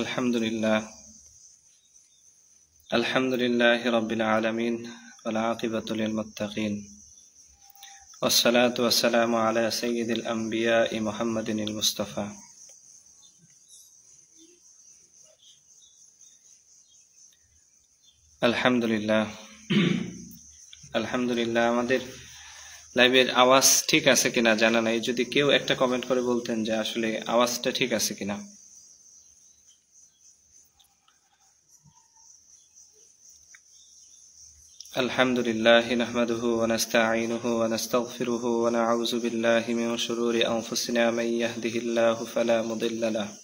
আলহামদুলিল্লাহ আলহামদুলিল্লাহি রাব্বিল আলামিন ওয়াল আকিবাতু লিল মুত্তাকিন ওয়াসসালাতু ওয়াসসালামু আলা সাইয়্যিদিল আমবিয়াই মুহাম্মাদিনিল মুস্তাফা। আলহামদুলিল্লাহ আলহামদুলিল্লাহ। আমাদের লাইভের আওয়াজ ঠিক আছে কিনা জানা নাই, যদি কেউ একটা কমেন্ট করে বলতেন যে আসলে আওয়াজটা ঠিক আছে কিনা। আলহামদুলিল্লাহি নাহমাদুহু ওয়া নাস্তাঈনুহু ওয়া নাস্তাগফিরুহু ওয়া নাউযু বিল্লাহি মিন শুরুরি আনফুসিনা মান ইয়াহদিহিল্লাহু ফালা মুদিল্লা লাহু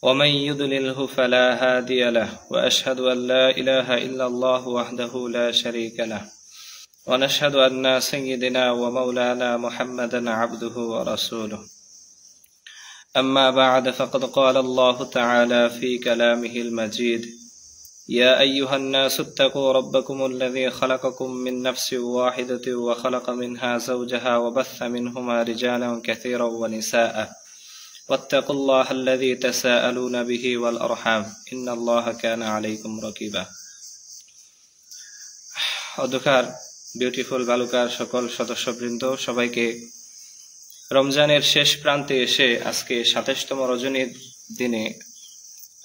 ওয়া মান ইউদ্লিলহু ফালা হাদিয়া লাহু ওয়া আশহাদু আন লা ইলাহা ইল্লাল্লাহু ওয়াহদাহু লা শারীকা লাহু ওয়া নাশহাদু আন্না সাইয়্যিদানা ওয়া মাওলানা মুহাম্মাদান আবদুহু ওয়া রাসূলুহু। আম্মা বা'দ ফাকাদ ক্বালা আল্লাহু তাআলা ফি কালামিহিল মাজিদ يا أيها الناس اتقوا ربكم الذي خلقكم من نفس واحدة وخلق منها زوجها وبث منهما رجالا كثيرا ونساء واتقوا الله الذي تساءلون به والأرحام إن الله كان عليكم رقيبا। অধ্যকার বিউটিফুল বালুকার সকল সদস্যবৃন্দ, সবাইকে রমজানের শেষ প্রান্তে এসে আজকে ২৭তম রজনীর দিনে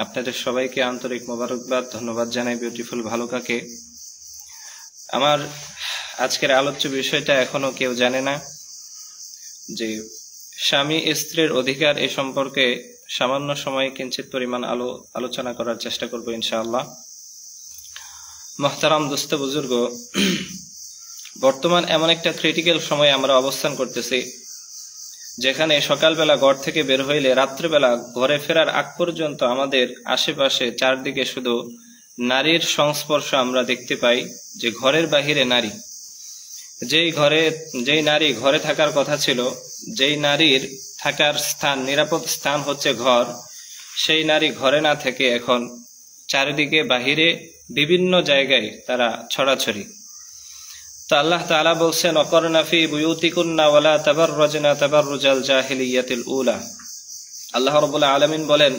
আপনাদের সবাইকে আন্তরিক মোবারকবাদ, ধন্যবাদ জানাই বিউটিফুল ভালুকাকে। আমার আজকের আলোচ্য বিষয়টা এখনো কেউ জানে না, যে স্বামী স্ত্রীর অধিকার এ সম্পর্কে সামান্য সময় কিঞ্চিত পরিমাণ আলোচনা করার চেষ্টা করব ইনশাআল্লাহ। মুহতারাম দোস্ত বুজুর্গ, বর্তমান এমন একটা ক্রিটিক্যাল সময়ে আমরা অবস্থান করতেছি, যেখানে সকালবেলা ঘর থেকে বের হইলে রাত্রেবেলা ঘরে ফেরার আগ পর্যন্ত আমাদের আশেপাশে চারদিকে শুধু নারীর সংস্পর্শ আমরা দেখতে পাই। যে ঘরের বাহিরে নারী, যেই নারী ঘরে থাকার কথা ছিল, যেই নারীর থাকার স্থান, নিরাপদ স্থান হচ্ছে ঘর, সেই নারী ঘরে না থেকে এখন চারিদিকে বাহিরে বিভিন্ন জায়গায় তারা ছড়াছড়ি। তো আল্লাহ তাআলা বলছেন, ওয়াকরনা ফি বুয়ুতিকুন্না ওয়ালা তাবাররাজনা তাবাররুজাল জাহিলিয়াতিল উলা। আল্লাহ রাব্বুল আলামিন বলেন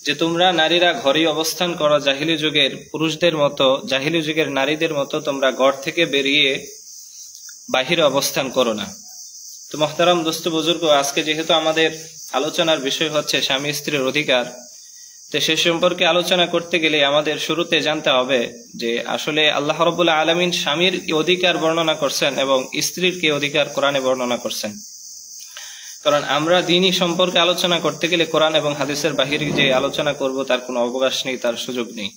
যে তোমরা নারীরা ঘরেই অবস্থান করো, জাহিলি যুগের পুরুষদের মতো, জাহিলি যুগের নারীদের মতো তোমরা ঘর থেকে বেরিয়ে বাহিরে অবস্থান করো না। তো মুহতারাম দোস্ত বুজুর্গ, আজকে যেহেতু আমাদের আলোচনার বিষয় হচ্ছে স্বামী স্ত্রীর অধিকার, তো সে সম্পর্কে আলোচনা করতে গেলে আমাদের শুরুতে জানতে হবে যে আসলে আল্লাহ রাব্বুল আলামিন স্বামীর কি অধিকার বর্ণনা করছেন এবং স্ত্রীর কি অধিকার কোরআনে বর্ণনা করছেন। কারণ আমরা দ্বীনি সম্পর্কে আলোচনা করতে গেলে কোরআন এবং হাদিসের বাহিরে যে আলোচনা করব তার কোনো অবকাশ নেই, তার সুযোগ নেই।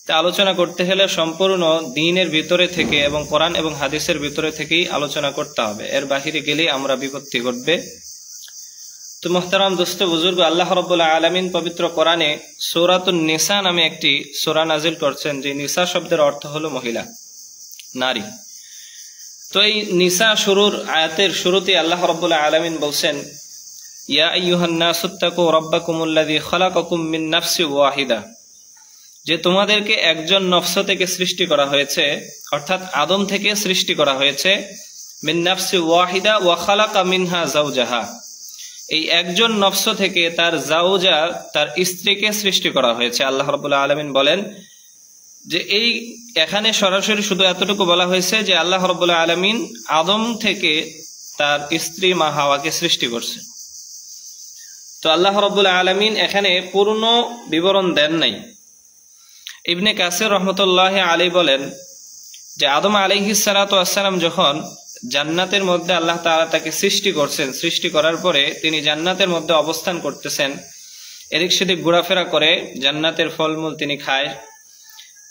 তা আলোচনা করতে হলে সম্পূর্ণ দ্বীনের ভিতরে থেকে এবং কোরআন এবং হাদিসের ভিতরে থেকেই আলোচনা করতে হবে, এর বাহিরে গেলে আমরা বিপত্তি ঘটবে। তো মুহতারাম দোস্ত বুজুর্গ, আল্লাহ রাব্বুল আলামিন পবিত্র কোরআনে সূরাতুন নিসা নামে একটি সূরা নাজিল করছেন, যে নিসা শব্দের অর্থ হলো মহিলা, নারী। তো এই নিসা শুরুর আয়াতের শুরুতে আল্লাহ রাব্বুল আলামিন বলছেন, ইয়া আইয়ুহান নাসুত্তাকু রাব্বাকুমুল্লাযী খালাকাকুম মিন নাফসিন ওয়াহিদা, যে তোমাদেরকে একজন নফস থেকে সৃষ্টি করা হয়েছে, অর্থাৎ আদম থেকে সৃষ্টি করা হয়েছে। মিন নাফসিন ওয়াহিদা ওয়া খালাকা মিনহা যাওজাহা, এই একজন নফস থেকে তার জাওজা, তার স্ত্রীকে সৃষ্টি করা হয়েছে। আল্লাহ রাব্বুল আলামিন বলেন যে এই এখানে সরাসরি শুধু এতটুকু বলা হয়েছে যে আল্লাহ রাব্বুল আলামিন আদম থেকে তার স্ত্রী মা হাওয়াকে সৃষ্টি করছে। তো আল্লাহ রাব্বুল আলামিন এখানে পূর্ণ বিবরণ দেন নাই। ইবনে কাসির রাহমাতুল্লাহি আলাইহি বলেন যে আদম আলাইহিস সালাতু ওয়াস সালাম যখন জান্নাতের মধ্যে আল্লাহ তাআলা তাকে সৃষ্টি করছেন, সৃষ্টি করার পরে তিনি জান্নাতের মধ্যে অবস্থান করতেছেন, এদিক সেদিক ঘোরাফেরা করে, জান্নাতের ফলমূল তিনি খায়।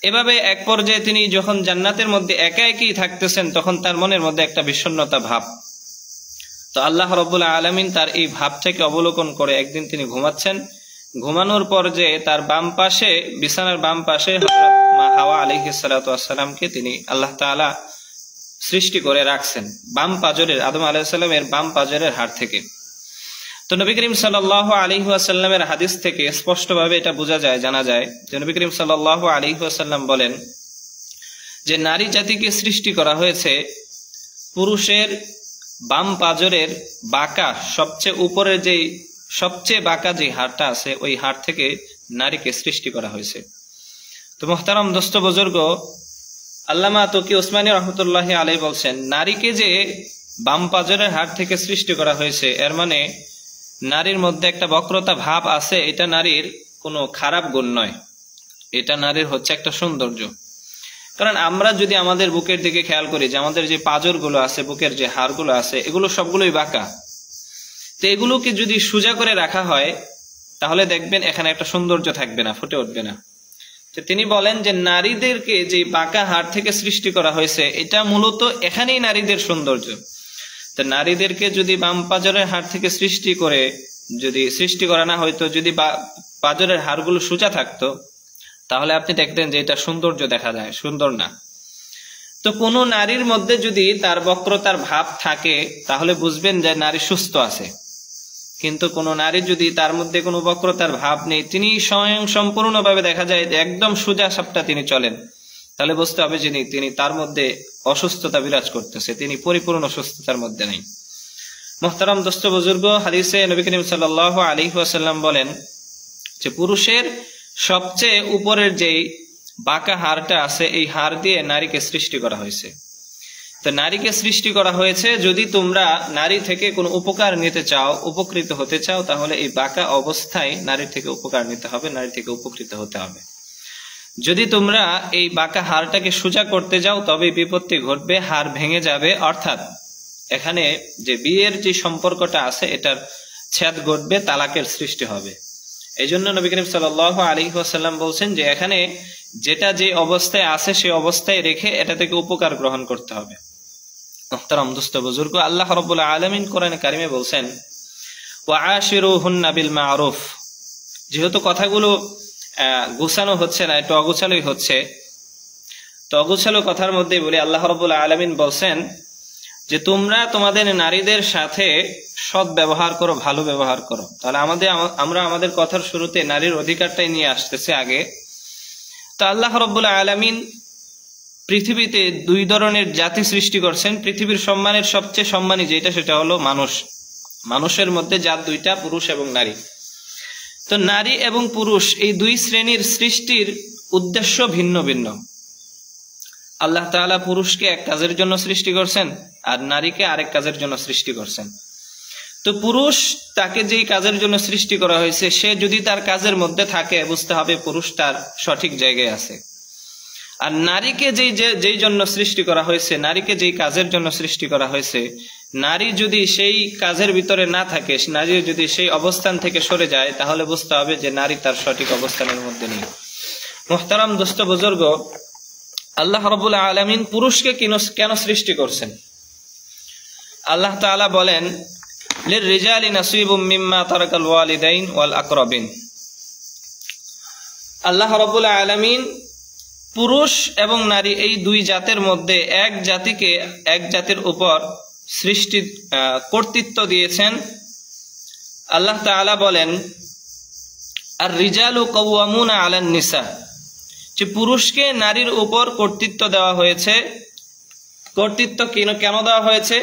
এভাবে এক পর্যায়ে তিনি যখন জান্নাতের মধ্যে একা একই থাকতেছেন, তখন তার মনের মধ্যে একটা বিষণ্ণতা ভাব। তো আল্লাহ রাব্বুল আলামিন তার এই ভাব থেকে অবলোকন করে একদিন তিনি ঘুমাচ্ছেন, ঘুমানোর পর যে তার বাম পাশে, বিছানার বাম পাশে হযরত মা হাওয়া আলাইহিস সালাতু ওয়াস সালামকে তিনি আল্লাহ তাআলা সৃষ্টি করে রাখছেন বাম পাজরের, আদম আলাইহিস সালামের বাম পাজরের হাড় থেকে। তো নবী করিম সাল্লাল্লাহু আলাইহি ওয়াসাল্লামের হাদিস থেকে স্পষ্টভাবে এটা বোঝা যায়, জানা যায় যে নবী করিম সাল্লাল্লাহু আলাইহি ওয়াসাল্লাম বলেন যে নারী জাতিকে সৃষ্টি করা হয়েছে পুরুষের বাম পাজরের বাঁকা, সবচেয়ে উপরের যেই সবচেয়ে বাঁকা যে হাড়টা আছে, ওই হাড় থেকে নারীকে সৃষ্টি করা হয়েছে। তো মোহতারাম দোস্ত বুজুর্গ, আল্লামা তকি ওসমানী রহমতুল্লাহি আলাইহি বলছেন, নারীকে যে বাম পাজরের হাড় থেকে সৃষ্টি করা হয়েছে, এর মানে নারীর মধ্যে একটা বক্রতা ভাব আছে। এটা নারীর কোনো খারাপ গুণ নয়, এটা নারীর হচ্ছে একটা সৌন্দর্য। কারণ আমরা যদি আমাদের বুকের দিকে খেয়াল করি, যে আমাদের যে পাজরগুলো আছে, বুকের যে হাড়গুলো আছে, এগুলো সবগুলোই বাঁকা। তো এগুলোকে যদি সোজা করে রাখা হয়, তাহলে দেখবেন এখানে একটা সৌন্দর্য থাকবে না, ফুটে উঠবে না। তো তিনি বলেন যে নারীদেরকে যে বাঁকা হাড় থেকে সৃষ্টি করা হয়েছে, এটা মূলত এখানেই নারীদের সৌন্দর্য। তো নারীদেরকে যদি বাম পাজরের হাড় থেকে সৃষ্টি করা না হয়তো, যদি পাজরের হাড়গুলো সোজা থাকতো, তাহলে আপনি দেখতেন যে এটা সৌন্দর্য দেখা যায়, সুন্দর না। তো কোনো নারীর মধ্যে যদি তার বক্রতার ভাব থাকে, তাহলে বুঝবেন যে নারী সুস্থ আছে। কিন্তু কোনো নারী যদি তার মধ্যে কোনো বক্রতার ভাব নেই, তিনি স্বয়ং সম্পূর্ণভাবে দেখা যায় যে একদম সোজা সাপটা তিনি চলেন, তাহলে বুঝতে হবে যে তিনি তার মধ্যে অসুস্থতা বিরাজ করতেছে, তিনি পরিপূর্ণ সুস্থতার মধ্যে নেই। মুহতারাম দোস্ত বুজুর্গ, হাদিসে নবী করিম সাল্লাল্লাহু আলাইহি ওয়াসাল্লাম বলেন যে পুরুষের সবচেয়ে উপরের যেই বাঁকা হাড়টা আছে, এই হাড় দিয়ে নারীকে সৃষ্টি করা হয়েছে। তো নারীকে সৃষ্টি করা হয়েছে, যদি তোমরা নারী থেকে কোনো উপকার নিতে চাও, উপকৃত হতে চাও, তাহলে এই বাঁকা অবস্থায় নারী থেকে উপকার নিতে হবে, নারী থেকে উপকৃত হতে হবে। যদি তোমরা এই বাঁকা হাড়টাকে সোজা করতে যাও, তবে বিপত্তি ঘটবে, হাড় ভেঙে যাবে, অর্থাৎ এখানে যে বিয়ের যে সম্পর্কটা আছে এটার ছেদ ঘটবে, তালাকের সৃষ্টি হবে। এই জন্য নবী করিম সাল্লাল্লাহু আলাইহি ওয়াসাল্লাম বলছেন যে এখানে যেটা যে অবস্থায় আছে সেই অবস্থায় রেখে এটা থেকে উপকার গ্রহণ করতে হবে। মুহতারাম দোস্ত বুজুর্গ, আল্লাহ রাব্বুল আলামিন কোরআনে কারিমে বলছেন, ওয়াআশিরুহুন্না বিল মা'রুফ। যেহেতু কথাগুলো গোছানো হচ্ছে না, একটু অগোছালোই হচ্ছে, তো অগোছালো কথার মধ্যে বলি, আল্লাহ রাব্বুল আলামিন বলছেন যে তোমরা তোমাদের নারীদের সাথে সৎ ব্যবহার করো, ভালো ব্যবহার করো। তাহলে আমরা আমাদের কথার শুরুতে নারীর অধিকারটাই নিয়ে আসতেছে আগে। তো আল্লাহ রাব্বুল আলামিন পৃথিবীতে দুই ধরনের জাতি সৃষ্টি করছেন। পৃথিবীর সম্মানের সবচেয়ে সম্মানী যেটা, সেটা হলো মানুষ। মানুষের মধ্যে জাত দুইটা, পুরুষ এবং নারী। তো নারী এবং পুরুষ এই দুই শ্রেণীর সৃষ্টির উদ্দেশ্য ভিন্ন ভিন্ন। আল্লাহ তাআলা পুরুষকে এক কাজের জন্য সৃষ্টি করছেন, আর নারীকে আরেক কাজের জন্য সৃষ্টি করছেন। তো পুরুষ, তাকে যেই কাজের জন্য সৃষ্টি করা হয়েছে, সে যদি তার কাজের মধ্যে থাকে, বুঝতে হবে পুরুষ তার সঠিক জায়গায় আছে। আর নারীকে যেই জন্য সৃষ্টি করা হয়েছে, নারীকে যেই কাজের জন্য সৃষ্টি করা হয়েছে, নারী যদি সেই কাজের ভিতরে না থাকে, নারী যদি সেই অবস্থান থেকে সরে যায়, তাহলে বুঝতে হবে যে নারী তার সঠিক অবস্থানের মধ্যে নেই। মুহতারাম দোস্ত বুজুর্গ, আল্লাহ রাব্বুল আলামিন পুরুষকে কেন সৃষ্টি করছেন? আল্লাহ তাআলা বলেন, লিররিজালি নাসিবুম মিম্মা তারাকাল ওয়ালিদাইন ওয়াল আকরাবিন। আল্লাহ রাব্বুল আলামিন পুরুষ এবং নারী এই দুই জাতের মধ্যে এক জাতির উপর সৃষ্টি কর্তৃত্ব দিয়েছেন। আল্লাহ তাআলা বলেন, আর রিজালু কাওয়ামুনা আলান নিসা, যে পুরুষকে নারীর উপর কর্তৃত্ব দেওয়া হয়েছে। কর্তৃত্ব কেন দেওয়া হয়েছে?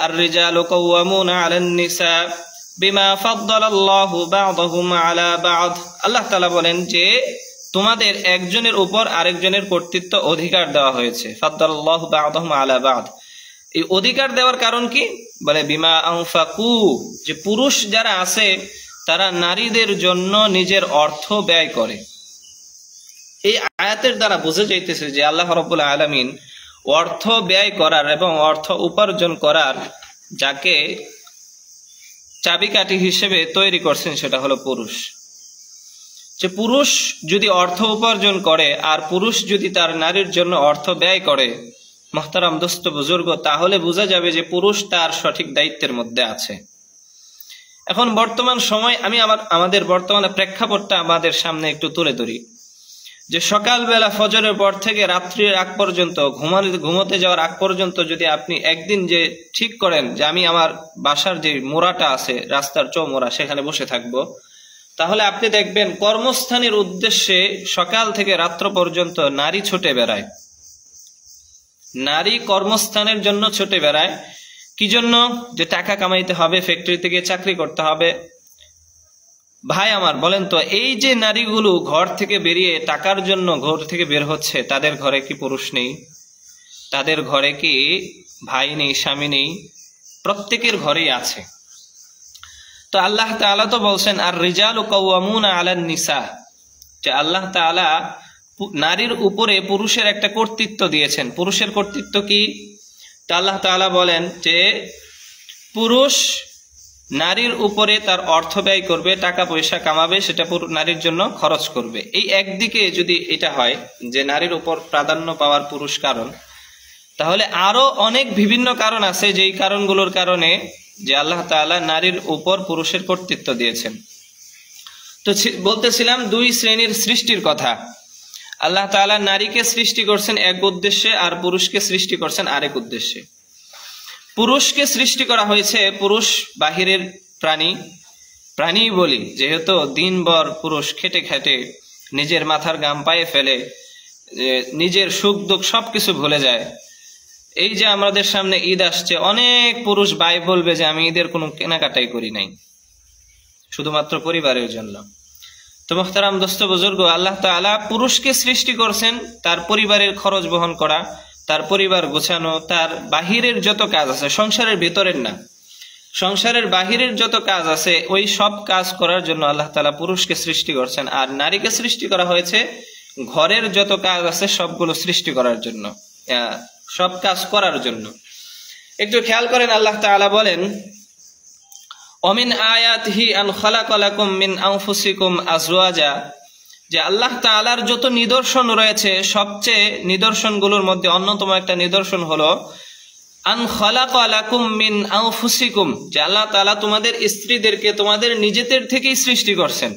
আর রিজালু কাওয়ামুনা আলান নিসা বিমা ফাদ্দালাল্লাহু বা'দাহুম আলা বা'দ। আল্লাহ তাআলা বলেন যে তোমাদের একজনের উপর আরেকজনের কর্তৃত্ব অধিকার দেওয়া হয়েছে। ফাদ্দালাল্লাহু বা'দাহুম আলা বা'দ, এই অধিকার দেওয়ার কারণ কি? বলে বিমা আনফাকু, যে পুরুষ যারা আছে তারা নারীদের জন্য নিজের অর্থ ব্যয় করে। এই আয়াতের দ্বারা বোঝা যাইতেছে যে আল্লাহ রাব্বুল আলামিন অর্থ ব্যয় করার এবং অর্থ উপার্জন করার যাকে চাবিকাঠি হিসেবে তৈরি করছেন, সেটা হলো পুরুষ। যে পুরুষ যদি অর্থ উপার্জন করে, আর পুরুষ যদি তার নারীর জন্য অর্থ ব্যয় করে, মুহতারাম দোস্ত বুজুর্গ, তাহলে বোঝা যাবে যে পুরুষ তার সঠিক দায়িত্বের মধ্যে আছে। এখন বর্তমান সময় আমি আমাদের বর্তমানে প্রেক্ষাপটটা আমাদের সামনে একটু তুলে ধরি, যে সকালবেলা ফজরের পর থেকে রাত্রির আগ পর্যন্ত, ঘুমোতে যাওয়ার আগ পর্যন্ত যদি আপনি একদিন যে ঠিক করেন যে আমি আমার বাসার যে মোড়াটা আছে, রাস্তার চৌমোড়া, সেখানে বসে থাকবো, তাহলে আপনি দেখবেন কর্মস্থানের উদ্দেশ্যে সকাল থেকে রাত্র পর্যন্ত নারী ছুটে বেড়ায়। নারী কর্মস্থানের জন্য ছুটে বেড়ায়। কি জন্য? যে টাকা কামাইতে হবে, ফ্যাক্টরিতে গিয়ে চাকরি করতে হবে। ভাই আমার বলেন তো, এই যে নারীগুলো ঘর থেকে বেরিয়ে টাকার জন্য ঘর থেকে বের হচ্ছে, তাদের ঘরে কি পুরুষ নেই? তাদের ঘরে কি ভাই নেই, স্বামী নেই? প্রত্যেকের ঘরেই আছে। তো আল্লাহ তাআলা তো বলছেন আর রিজালু কাওয়ামুনা আলান নিসা, যে আল্লাহ তাআলা নারীর উপরে পুরুষের একটা কর্তৃত্ব দিয়েছেন। পুরুষের কর্তৃত্ব কি? তো আল্লাহ তাআলা বলেন যে পুরুষ নারীর উপরে তার অর্থ ব্যয় করবে, টাকা পয়সা কামাবে, সেটা নারীর জন্য খরচ করবে। এই একদিকে যদি এটা হয় যে নারীর উপর প্রাধান্য পাওয়ার পুরুষ কারণ, তাহলে আরো অনেক বিভিন্ন কারণ আছে যেই কারণগুলোর কারণে যে আল্লাহ তাআলা নারীর উপর পুরুষের কর্তৃত্ব দিয়েছেন। তো বলতেছিলাম দুই শ্রেণীর সৃষ্টির কথা। আল্লাহ তাআলা নারীকে সৃষ্টি করছেন এক উদ্দেশ্যে, আর পুরুষকে সৃষ্টি করছেন আরেক উদ্দেশ্যে। পুরুষকে সৃষ্টি করা হয়েছে, পুরুষ বাহিরের প্রাণী বলি, যেহেতু দিনভর পুরুষ খেটে খেটে নিজের মাথার ঘাম পায়ে ফেলে, নিজের সুখ দুঃখ সবকিছু ভুলে যায়। এই যে আমাদের সামনে ঈদ আসছে, অনেক পুরুষ ভাই বলবে যে আমি ঈদের কোনো কেনাকাটাই করি নাই, শুধুমাত্র পরিবারের জন্য। তো মুহতারাম দোস্ত বুজুর্গ, আল্লাহ তাআলা পুরুষকে সৃষ্টি করছেন তার পরিবারের খরচ বহন করা, তার পরিবার গোছানো, তার বাহিরের যত কাজ আছে, সংসারের ভেতরের না, সংসারের বাহিরের যত কাজ আছে, ওই সব কাজ করার জন্য আল্লাহ তাআলা পুরুষকে সৃষ্টি করছেন। আর নারীকে সৃষ্টি করা হয়েছে ঘরের যত কাজ আছে সবগুলো সৃষ্টি করার জন্য, সব কাজ করার জন্য। একটু খেয়াল করেন, আল্লাহ তাআলা বলেন অমিন আয়াতিহি আন খালাকা লাকুম মিন আনফুসিকুম আজওয়াজা, যে আল্লাহ তাআলার যত নিদর্শন রয়েছে, সবচেয়ে নিদর্শনগুলোর মধ্যে অন্যতম একটা নিদর্শন হলো আন খালাকা লাকুম মিন আনফুসিকুম, যে আল্লাহ তাআলা তোমাদের স্ত্রীদেরকে তোমাদের নিজেদের থেকেই সৃষ্টি করছেন।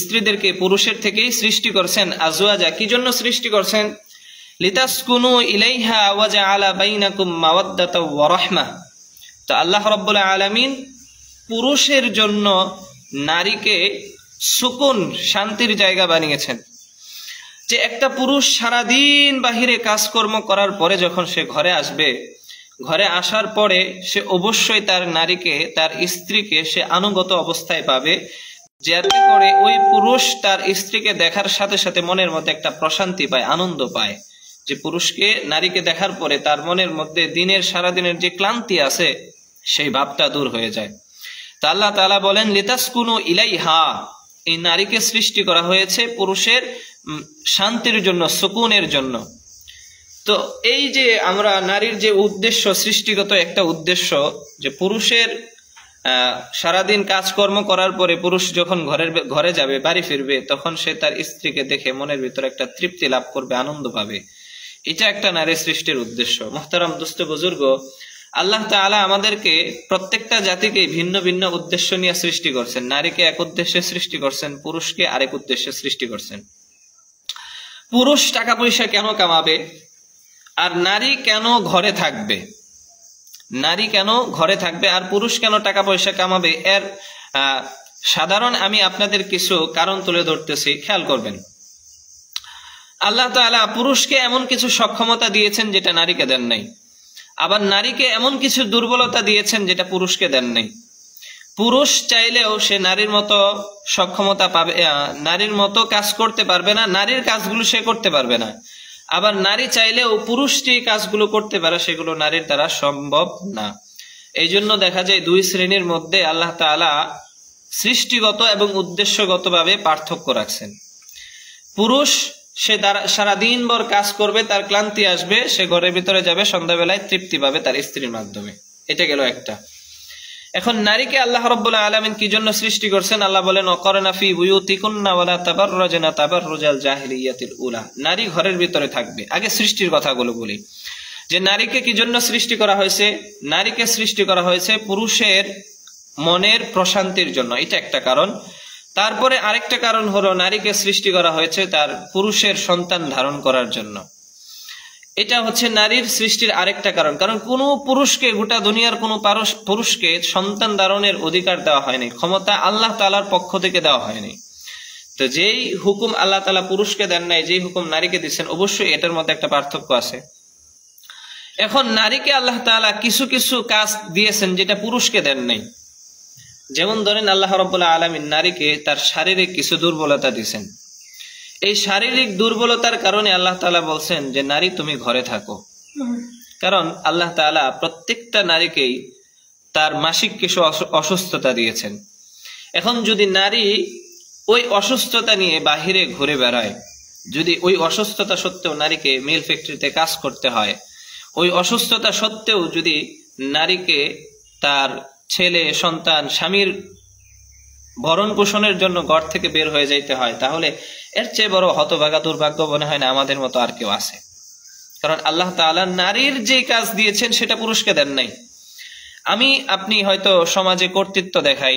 স্ত্রীদেরকে পুরুষের থেকেই সৃষ্টি করছেন। আজওয়াজা কি জন্য সৃষ্টি করছেন? লিতাসকুনু ইলাইহা ওয়া জাআলা বাইনাকুম মাওয়াদ্দাতা ওয়া রাহমা। তো আল্লাহ রাব্বুল আলামিন পুরুষের জন্য নারীকে সুকুন, শান্তির জায়গা বানিয়েছেন। যে একটা পুরুষ সারাদিন বাহিরে কাজকর্ম করার পরে যখন সে ঘরে আসবে, ঘরে আসার পরে সে অবশ্যই তার নারীকে, তার স্ত্রীকে সে আনুগত অবস্থায় পাবে, যাতে করে ওই পুরুষ তার স্ত্রীকে দেখার সাথে সাথে মনের মধ্যে একটা প্রশান্তি পায়, আনন্দ পায়। যে পুরুষকে, নারীকে দেখার পরে তার মনের মধ্যে দিনের সারাদিনের যে ক্লান্তি আছে সেই ভাবটা দূর হয়ে যায়। তা আল্লাহ তাআলা বলেন লিতাসকুনু ইলাইহা, এই নারীকে সৃষ্টি করা হয়েছে পুরুষের শান্তির জন্য, সুকুনের জন্য। তো এই যে আমরা নারীর যে উদ্দেশ্য, সৃষ্টিগত একটা উদ্দেশ্য, যে পুরুষের সারাদিন কাজকর্ম করার পরে পুরুষ যখন ঘরে যাবে, বাড়ি ফিরবে, তখন সে তার স্ত্রীকে দেখে মনের ভিতরে একটা তৃপ্তি লাভ করবে, আনন্দ পাবে। এটা একটা নারী সৃষ্টির উদ্দেশ্য। মুহতারাম দোস্ত বুজুর্গ, আল্লাহ তাআলা আমাদেরকে প্রত্যেকটা জাতিকে ভিন্ন ভিন্ন উদ্দেশ্য নিয়ে সৃষ্টি করছেন। নারীকে এক উদ্দেশ্যে সৃষ্টি করছেন, পুরুষকে আরেক উদ্দেশ্যে সৃষ্টি করছেন। পুরুষ টাকা পয়সা কেন কামাবে, আর নারী কেন ঘরে থাকবে? নারী কেন ঘরে থাকবে আর পুরুষ কেন টাকা পয়সা কামাবে? এর সাধারণ আমি আপনাদের কিছু কারণ তুলে ধরতেছি, খেয়াল করবেন। আল্লাহ তাআলা পুরুষকে এমন কিছু সক্ষমতা দিয়েছেন যেটা নারীকে দেন নাই, আবার নারীকে এমন কিছু দুর্বলতা দিয়েছেন যেটা পুরুষকে দেন নাই। পুরুষ চাইলেও সে নারীর মতো সক্ষমতা পাবে, নারীর মতো কাজ করতে পারবে না, নারীর কাজগুলো সে করতে পারবে না। আবার নারী চাইলেও পুরুষ যে কাজগুলো করতে পারে সেগুলো নারীর দ্বারা সম্ভব না। এই জন্য দেখা যায় দুই শ্রেণীর মধ্যে আল্লাহ তাআলা সৃষ্টিগত এবং উদ্দেশ্যগতভাবে পার্থক্য রাখছেন। পুরুষ সে সারাদিন ভর কাজ করবে, তার ক্লান্তি আসবে, সে ঘরের ভিতরে যাবে, সন্ধ্যাবেলায় তৃপ্তি পাবে তার স্ত্রীর মাধ্যমে। এটা গেল একটা। এখন নারীকে আল্লাহ রাব্বুল আলামিন কি জন্য সৃষ্টি করছেন? আল্লাহ বলেন ওয়াকারনা ফি বুয়ুতিকুন্না ওয়ালা তাবাররাজনা তাবাররুজাল জাহিলিয়াতিল উলা, নারী ঘরের ভিতরে থাকবে। আগে সৃষ্টির কথাগুলো বলি, যে নারীকে কি জন্য সৃষ্টি করা হয়েছে? নারীকে সৃষ্টি করা হয়েছে পুরুষের মনের প্রশান্তির জন্য, এটা একটা কারণ। তারপরে আরেকটা কারণ হলো নারীকে সৃষ্টি করা হয়েছে তার পুরুষের সন্তান ধারণ করার জন্য। এটা হচ্ছে নারীর সৃষ্টির আরেকটা কারণ। কারণ কোনো পুরুষকে, গোটা দুনিয়ার কোনো পুরুষকে সন্তান ধারণের অধিকার দেওয়া হয়নি, ক্ষমতা আল্লাহ তাআলার পক্ষ থেকে দেওয়া হয়নি। তো যেই হুকুম আল্লাহ তাআলা পুরুষকে দেন নাই, যেই হুকুম নারীকে দিচ্ছেন, অবশ্যই এটার মধ্যে একটা পার্থক্য আছে। এখন নারীকে আল্লাহ তাআলা কিছু কিছু কাজ দিয়েছেন যেটা পুরুষকে দেন নাই। যেমন ধরেন আল্লাহ রাব্বুল আলামিন নারীকে তার শারীরিক কিছু দুর্বলতা দিয়েছেন। এই শারীরিক দুর্বলতার কারণে আল্লাহ তাআলা বলছেন যে নারী তুমি ঘরে থাকো। কারণ আল্লাহ তাআলা প্রত্যেকটা নারীকেই তার মাসিক কিছু অসুস্থতা দিয়েছেন। এখন যদি নারী ওই অসুস্থতা নিয়ে বাহিরে ঘুরে বেড়ায়, যদি ওই অসুস্থতা সত্ত্বেও নারীকে মিল ফ্যাক্টরিতে কাজ করতে হয়, ওই অসুস্থতা সত্ত্বেও যদি নারীকে তার ছেলে সন্তান স্বামীর ভরণ পোষণের জন্য ঘর থেকে বের হয়ে যাইতে হয়, তাহলে এর চেয়ে বড় হতভাগা দুর্ভাগ্য মনে হয় না আমাদের মতো আর কেউ আছে। কারণ আল্লাহ তাআলা নারীর যে কাজ দিয়েছেন সেটা পুরুষকে দেন নাই। আমি আপনি হয়তো সমাজে কর্তৃত্ব দেখাই,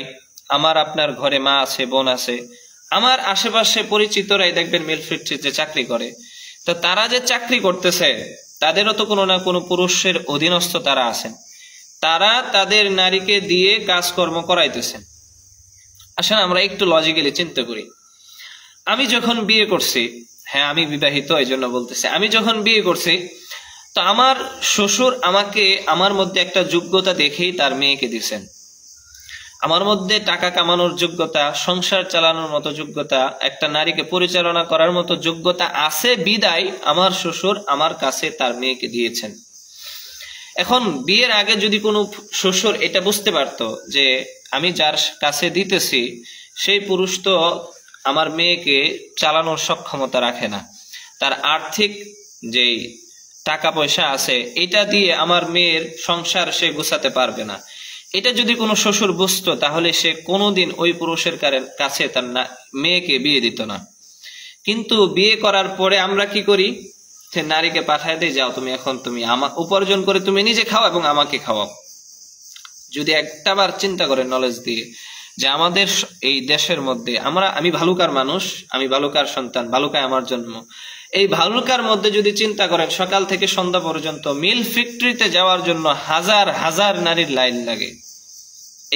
আমার আপনার ঘরে মা আছে, বোন আছে, আমার আশেপাশে পরিচিতরাই দেখবেন মিল ফ্যাক্টরিতে চাকরি করে। তো তারা যে চাকরি করতেছে তাদেরও তো কোনো না কোনো পুরুষের অধীনস্থ তারা আছেন, তারা তাদের নারীকে দিয়ে কাজকর্ম করাইতেছেন। আসলে আমরা একটু লজিক্যালি চিন্তা করি। আমি যখন বিয়ে করছি, হ্যাঁ আমি বিবাহিত এই জন্য বলতেছি, আমি যখন বিয়ে করছি তো আমার শ্বশুর আমাকে আমার মধ্যে একটা যোগ্যতা দেখেই তার মেয়েকে দিয়েছেন। আমার মধ্যে টাকা কামানোর যোগ্যতা, সংসার চালানোর মতো যোগ্যতা, একটা নারীকে পরিচালনা করার মতো যোগ্যতা আছে বিদায় আমার শ্বশুর আমার কাছে তার মেয়েকে দিয়েছেন। এখন বিয়ের আগে যদি কোনো শ্বশুর এটা বুঝতে পারতো যে আমি যার কাছে দিতেছি সেই পুরুষ তো আমার মেয়েকে চালানোর সক্ষমতা রাখে না, তার আর্থিক যেই টাকা পয়সা আছে এটা দিয়ে আমার মেয়ের সংসার সে গুছাতে পারবে না, এটা যদি কোনো শ্বশুর বুঝতো তাহলে সে কোনোদিন ওই পুরুষের কাছে তার মেয়েকে বিয়ে দিত না। কিন্তু বিয়ে করার পরে আমরা কি করি, সে নারীকে পাঠায় দিয়ে যাও তুমি এখন তুমি উপার্জন করে তুমি নিজে খাও এবং আমাকে খাওয়াও। যদি একটাবার চিন্তা করে নলেজ দিয়ে যে আমাদের এই দেশের মধ্যে আমি ভালুকার মানুষ, আমি ভালুকার সন্তান, ভালুকায় আমার জন্ম, এই ভালুকার মধ্যে যদি চিন্তা করেন সকাল থেকে সন্ধ্যা পর্যন্ত মিল ফ্যাক্টরিতে যাওয়ার জন্য হাজার হাজার নারীর লাইন লাগে।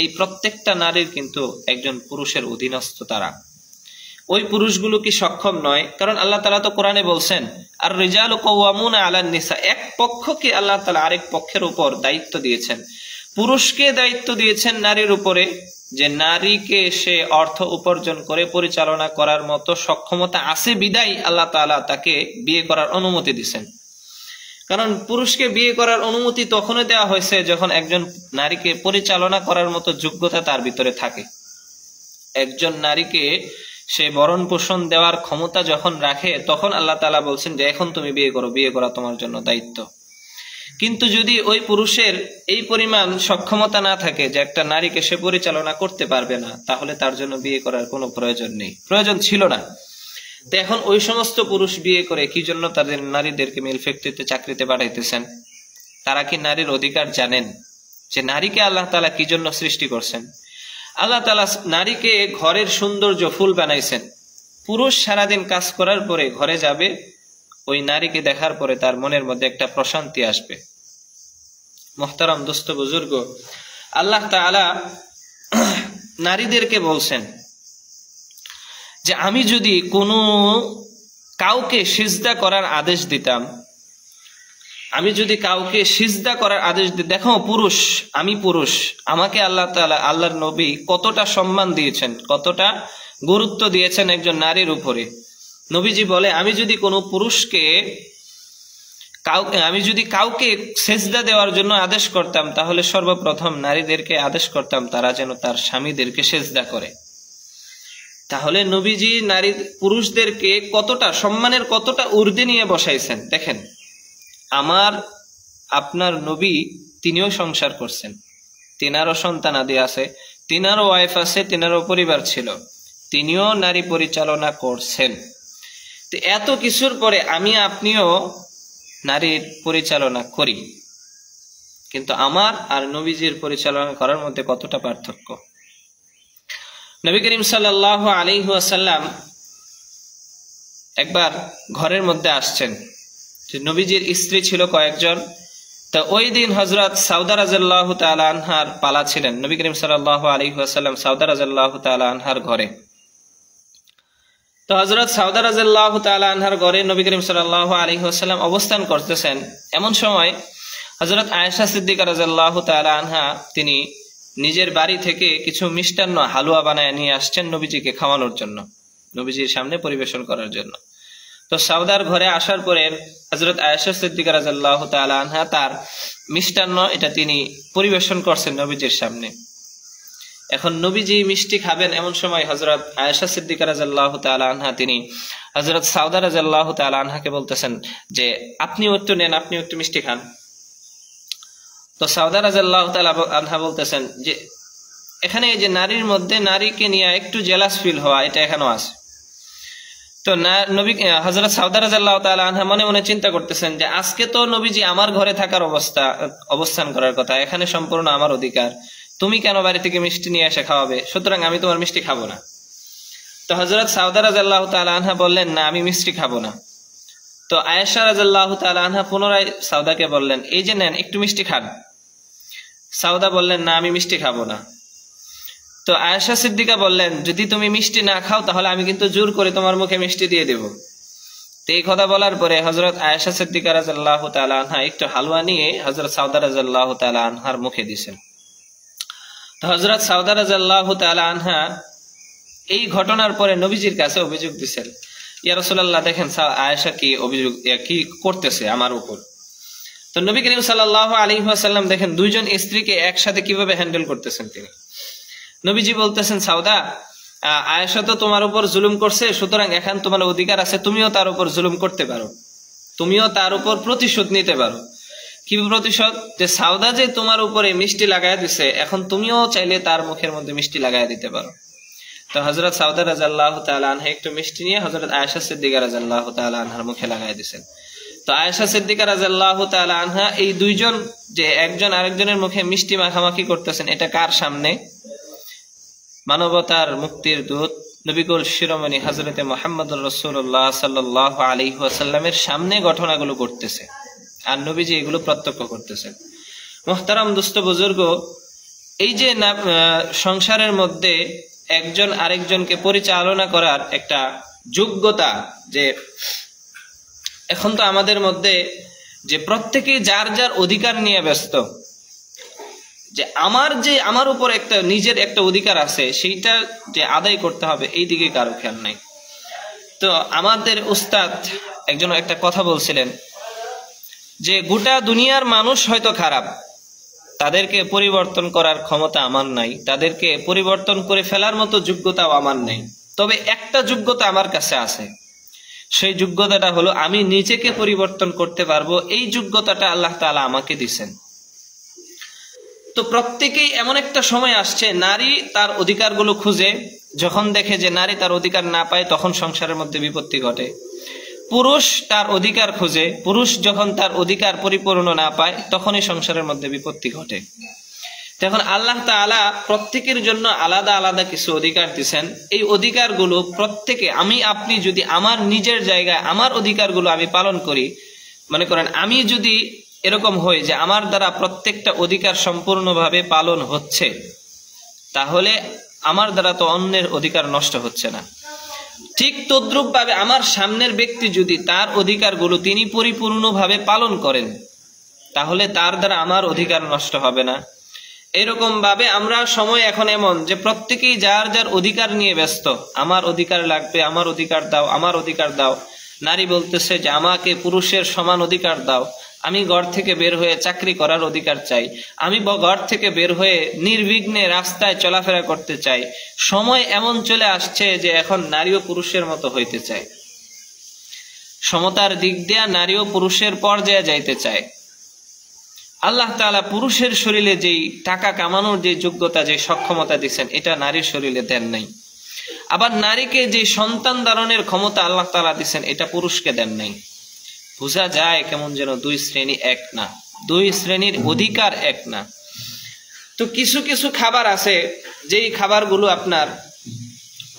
এই প্রত্যেকটা নারীর কিন্তু একজন পুরুষের অধীনস্থ তারা। ওই পুরুষগুলো কি সক্ষম নয়? কারণ আল্লাহ তাআলা তো কোরআনে বলছেন আর রিজালু কাওয়ামুনা আলান নিসা, এক পক্ষকে আল্লাহ তাআলা আরেক পক্ষের উপর দায়িত্ব দিয়েছেন। পুরুষকে দায়িত্ব দিয়েছেন নারীর উপরে যে নারীকে সে অর্থ উপার্জন করে পরিচালনা করার মতো সক্ষমতা আছে বিদায় আল্লাহ তাআলা তাকে বিয়ে করার অনুমতি দিয়েছেন। কারণ পুরুষকে বিয়ে করার অনুমতি তখনই দেওয়া হয়েছে যখন একজন নারীকে পরিচালনা করার মতো যোগ্যতা তার ভিতরে থাকে। একজন নারীকে সে ভরণ পোষণ দেওয়ার ক্ষমতা যখন রাখে তখন আল্লাহ তাআলা বলছেন যে এখন তুমি বিয়ে করো, বিয়ে করা তোমার জন্য দায়িত্ব। কিন্তু যদি ওই পুরুষের এই পরিমাণ সক্ষমতা না থাকে যে একটা নারীকে সে পরিচালনা করতে পারবে না, তাহলে তার জন্য বিয়ে করার কোনো প্রয়োজন নেই, প্রয়োজন ছিল না। তো এখন ওই সমস্ত পুরুষ বিয়ে করে কি জন্য তাদের নারীদেরকে মিল ফ্যাক্টরিতে চাকরিতে পাঠাইতেছেন? তারা কি নারীর অধিকার জানেন যে নারীকে আল্লাহ তাআলা কি জন্য সৃষ্টি করছেন? আল্লাহ তাআলা নারীকে ঘরের সৌন্দর্য ফুল বানাইছেন। পুরুষ সারাদিন কাজ করার পরে ঘরে যাবে, ওই নারীকে দেখার পরে তার মনের মধ্যে একটা প্রশান্তি আসবে। মুহতারাম দোস্ত বুজুর্গ, আল্লাহ তাআলা নারীদেরকে বলছেন যে আমি যদি কোনো কাউকে সিজদা করার আদেশ দিতাম, আমি যদি কাউকে সিজদা করার আদেশ দিই, দেখো পুরুষ, আমি পুরুষ, আমাকে আল্লাহ তাআলা আল্লাহর নবী কতটা সম্মান দিয়েছেন, কতটা গুরুত্ব দিয়েছেন একজন নারীর উপরে। নবীজি বলে আমি যদি কোনো পুরুষকে আমি যদি কাউকে সেজদা দেওয়ার জন্য আদেশ করতাম তাহলে সর্বপ্রথম নারীদেরকে আদেশ করতাম তারা যেন তার স্বামীদেরকে সেজদা করে। তাহলে নবীজি নারী পুরুষদেরকে কতটা সম্মানের কতটা ঊর্ধ্বে নিয়ে বসাইছেন। দেখেন আমার আপনার নবী তিনিও সংসার করছেন, তিনারও সন্তান আদি আছে, তিনারও ওয়াইফ আছে, তিনারও পরিবার ছিল, তিনিও নারী পরিচালনা করছেন। তো এত কিছুর পরে আমি আপনিও নারীর পরিচালনা করি, কিন্তু আমার আর নবীজির পরিচালনা করার মধ্যে কতটা পার্থক্য। নবী করিম সাল্লাল্লাহু আলাইহি ওয়াসাল্লাম একবার ঘরের মধ্যে আসছেন, নবীজির স্ত্রী ছিল কয়েকজন। তো ওই দিন হযরত সাউদা রাদিয়াল্লাহু তাআলা আনহার পালা ছিলেন। নবী করিম সাল্লাল্লাহু আলাইহি ওয়াসাল্লাম সাউদা রাদিয়াল্লাহু তাআলা আনহার ঘরে। তো হযরত সাউদা রাদিয়াল্লাহু তাআলা আনহার ঘরে নবী করিম সাল্লাল্লাহু আলাইহি ওয়াসাল্লাম অবস্থান করতেছেন। এমন সময় হযরত আয়েশা সিদ্দিকা রাদিয়াল্লাহু তাআলা আনহা তিনি নিজের বাড়ি থেকে কিছু মিষ্টান্ন হালুয়া বানায় নিয়ে আসছেন নবীজিকে খাওয়ানোর জন্য, নবীজির সামনে পরিবেশন করার জন্য। তো সাউদার ঘরে আসার পরে হযরত আয়েশা সিদ্দিকা রাদিয়াল্লাহু তাআলা আনহা তার মিষ্টান্ন এটা তিনি পরিবেশন করছেন নবীজির সামনে। এখন নবীজি মিষ্টি খাবেন এমন সময় হযরত আয়েশা সিদ্দিকা রাদিয়াল্লাহু তাআলা আনহা তিনি হযরত সাউদা রাদিয়াল্লাহু তাআলা আনহাকে বলতেছেন যে আপনিও একটু নেন, আপনিও একটু মিষ্টি খান। তো সাউদা রাদিয়াল্লাহু তাআলা আনহা বলতেছেন যে এখানে এই যে নারীর মধ্যে নারীকে নিয়ে একটু জেলাস ফিল হওয়া এটা এখনো আছে। তো নবী হযরত সাউদা রাদিয়াল্লাহু তাআলা আনহা মনে মনে চিন্তা করতেছেন যে আজকে তো নবীজি আমার ঘরে থাকার অবস্থান করার কথা, এখানে সম্পূর্ণ আমার অধিকার, তুমি কেন বাড়ি থেকে মিষ্টি নিয়ে এসে খাওয়াবে, সুতরাং আমি তোমার মিষ্টি খাবো না। তো হযরত সাউদা রাদিয়াল্লাহু তাআলা আনহা বললেন না আমি মিষ্টি খাবো না। তো আয়েশা রাদিয়াল্লাহু তাআলা আনহা পুনরায় সাউদাকে বললেন এই যে নেন একটু মিষ্টি খান। সাউদা বললেন না আমি মিষ্টি খাবো না। তো আয়েশা সিদ্দিকা বললেন যদি তুমি মিষ্টি না খাও তাহলে আমি কিন্তু জোর করে তোমার মুখে মিষ্টি দিয়ে দেব। তো এই কথা বলার পরে হযরত আয়েশা সিদ্দিকা রাদিয়াল্লাহু তাআলা আনহা একটু হালুয়া নিয়ে হযরত সাউদা রাদিয়াল্লাহু তাআলা আনহার মুখে দিয়েছেন। তো হযরত সাউদা রাদিয়াল্লাহু তাআলা আনহা এই ঘটনার পরে নবীজির কাছে অভিযোগ দিয়েছেন, ইয়া রাসূলুল্লাহ দেখেন আয়েশা কি অভিযোগ কি করতেছে আমার উপর। তো নবী করিম সাল্লাল্লাহু আলাইহি ওয়াসাল্লাম দেখেন দুইজন স্ত্রীকে একসাথে কিভাবে হ্যান্ডেল করতেছেন তিনি। নবীজি বলতেছেন সাউদা আয়েশা তো তোমার উপর জুলুম করছে, সুতরাং এখন তোমার অধিকার আছে তুমিও তার উপর জুলুম করতে পারো, তুমিও তার উপর প্রতিশোধ নিতে পারো। কি প্রতিশোধ? যে সাউদা যে তোমার উপরে মিষ্টি লাগায় দিছে এখন তুমিও চাইলে তার মুখের মধ্যে মিষ্টি লাগায় দিতে পারো। তো হযরত সাউদা রাদিয়াল্লাহু তাআলা আনহা একটু মিষ্টি নিয়ে হযরত আয়েশা সিদ্দিকা রাদিয়াল্লাহু তাআলা আনহার মুখে লাগায় দিয়েছেন। তো আয়েশা সিদ্দিকা রাদিয়াল্লাহু তাআলা আনহা এই দুইজন যে একজন আরেকজনের মুখে মিষ্টি মাখামাখি করতেছেন এটা কার সামনে? মানবতার মুক্তির দূত নবিকুল শিরোমণি হযরতে মুহাম্মদুর রাসূলুল্লাহ সাল্লাল্লাহু আলাইহি ওয়াসাল্লামের সামনে ঘটনাগুলো ঘটতেছে আর নবীজি এগুলো প্রত্যক্ষ করতেছেন। মুহতারাম দোস্ত বুজুর্গ, এই যে সংসারের মধ্যে একজন আরেকজনকে পরিচালনা করার একটা যোগ্যতা, যে এখন তো আমাদের মধ্যে যে প্রত্যেকে যার যার অধিকার নিয়ে ব্যস্ত, যে আমার উপর একটা নিজের একটা অধিকার আছে সেইটা যে আদায় করতে হবে এই দিকে কারো খেয়াল নাই। তো আমাদের উস্তাদ একজন একটা কথা বলছিলেন যে গোটা দুনিয়ার মানুষ হয়তো খারাপ, তাদেরকে পরিবর্তন করার ক্ষমতা আমার নাই, তাদেরকে পরিবর্তন করে ফেলার মতো যোগ্যতাও আমার নেই, তবে একটা যোগ্যতা আমার কাছে আছে, সেই যোগ্যতাটা হলো আমি নিজেকে পরিবর্তন করতে পারবো। এই যোগ্যতাটা আল্লাহ তাআলা আমাকে দিয়েছেন। তো প্রত্যেকেই এমন একটা সময় আসছে নারী তার অধিকারগুলো খুঁজে, যখন দেখে যে নারী তার অধিকার না পায় তখন সংসারের মধ্যে বিপত্তি ঘটে। পুরুষ তার অধিকার খুঁজে, পুরুষ যখন তার অধিকার পরিপূর্ণ না পায় তখনই সংসারের মধ্যে বিপত্তি ঘটে। তখন আল্লাহ তাআলা প্রত্যেকের জন্য আলাদা আলাদা কিছু অধিকার দিয়েছেন। এই অধিকারগুলো প্রত্যেকে আমি আপনি যদি আমার নিজের জায়গায় আমার অধিকারগুলো আমি পালন করি, মনে করেন আমি যদি এরকম হয় যে আমার দ্বারা প্রত্যেকটা অধিকার সম্পূর্ণভাবে পালন হচ্ছে, তাহলে আমার দ্বারা তো অন্যের অধিকার নষ্ট হচ্ছে না। ঠিক তদ্রূপ ভাবে আমার সামনের ব্যক্তি যদি তার অধিকারগুলো তিনি পরিপূর্ণভাবে পালন করেন, তাহলে তার দ্বারা আমার অধিকার নষ্ট হবে না। এরকম ভাবে আমরা সময় এখন এমন যে প্রত্যেকেই যার যার অধিকার নিয়ে ব্যস্ত, আমার অধিকার লাগবে, আমার অধিকার দাও, আমার অধিকার দাও। নারী বলতেছে যে আমাকে পুরুষের সমান অধিকার দাও, আমি ঘর থেকে বের হয়ে চাকরি করার অধিকার চাই, আমি ঘর থেকে বের হয়ে নির্বিঘ্নে রাস্তায় চলাফেরা করতে চাই। সময় এমন চলে আসছে যে এখন নারীও পুরুষের মতো হইতে চায়, সমতার দিক দিয়ে নারীও পুরুষের পর্যায়ে যাইতে চায়। আল্লাহ তাআলা পুরুষের শরীরে যেই টাকা কামানোর যে যোগ্যতা, যে সক্ষমতা দিচ্ছেন এটা নারীর শরীরে দেন নাই। আবার নারীকে যে সন্তান ধারণের ক্ষমতা আল্লাহ তাআলা দিচ্ছেন এটা পুরুষকে দেন নাই। বোঝা যায় কেমন যেন দুই শ্রেণী এক না, দুই শ্রেণীর অধিকার এক না। তো কিছু কিছু খাবার আছে যেই খাবারগুলো আপনার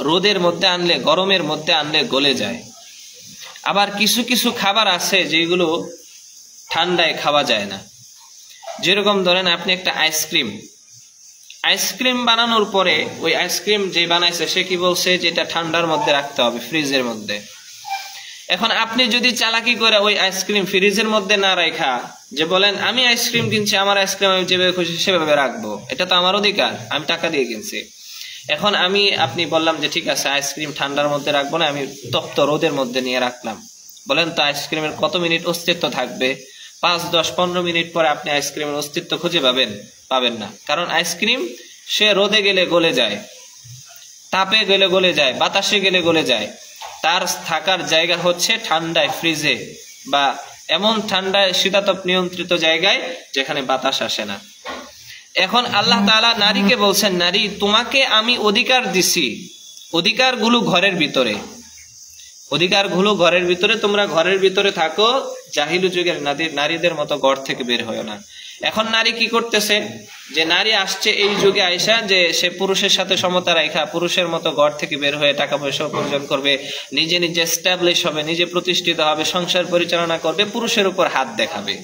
রোদের মধ্যে আনলে, গরমের মধ্যে আনলে গলে যায়। আবার কিছু কিছু খাবার আছে যেগুলো ঠান্ডায় খাওয়া যায় না। যেরকম ধরেন আপনি একটা আইসক্রিম বানানোর পরে ওই আইসক্রিম যে বানাইছে সে কি বলছে যে এটা ঠান্ডার মধ্যে রাখতে হবে, ফ্রিজের মধ্যে। এখন আপনি যদি চালাকি করে ওই আইসক্রিম ফ্রিজের মধ্যে না রাখা, যে বলেন আমি আইসক্রিম কিনছি, আমার আইসক্রিম আমি যেভাবে খুশি সেভাবে রাখবো, এটা তো আমার অধিকার, আমি টাকা দিয়ে কিনছি। এখন আপনি বললাম যে ঠিক আছে আইসক্রিম ঠান্ডার মধ্যে রাখবো না, আমি তপ্ত রোদের মধ্যে নিয়ে রাখলাম। বলেন তো আইসক্রিমের কত মিনিট অস্তিত্ব থাকবে? 5, 10, 15 মিনিট পরে আপনি আইসক্রিমের অস্তিত্ব খুঁজে পাবেন না। কারণ আইসক্রিম সে রোদে গেলে গলে যায়, তাপে গেলে গলে যায়, বাতাসে গেলে গলে যায়। তার থাকার জায়গা হচ্ছে ঠান্ডায়, ফ্রিজে বা এমন ঠান্ডায় শীতাতপ নিয়ন্ত্রিত জায়গায় যেখানে বাতাস আসে না। এখন আল্লাহ তাআলা নারীকে বলছেন, নারী তোমাকে আমি অধিকার দিছি, অধিকারগুলো ঘরের ভিতরে, অধিকারগুলো ঘরের ভিতরে, তোমরা ঘরের ভিতরে থাকো, জাহিলু যুগের নারীদের মতো ঘর থেকে বের হয় না। এখন নারী কি করতেছে, যে নারী আসছে এই যুগে আইসা যে সে পুরুষের সাথে সমতা রাখা, পুরুষের মতো ঘর থেকে বের হয়ে টাকা পয়সা উপার্জন করবে, নিজে নিজে এস্টাবলিশ হবে, নিজে প্রতিষ্ঠিত হবে, সংসার পরিচালনা করবে, পুরুষের উপর হাত দেখাবে।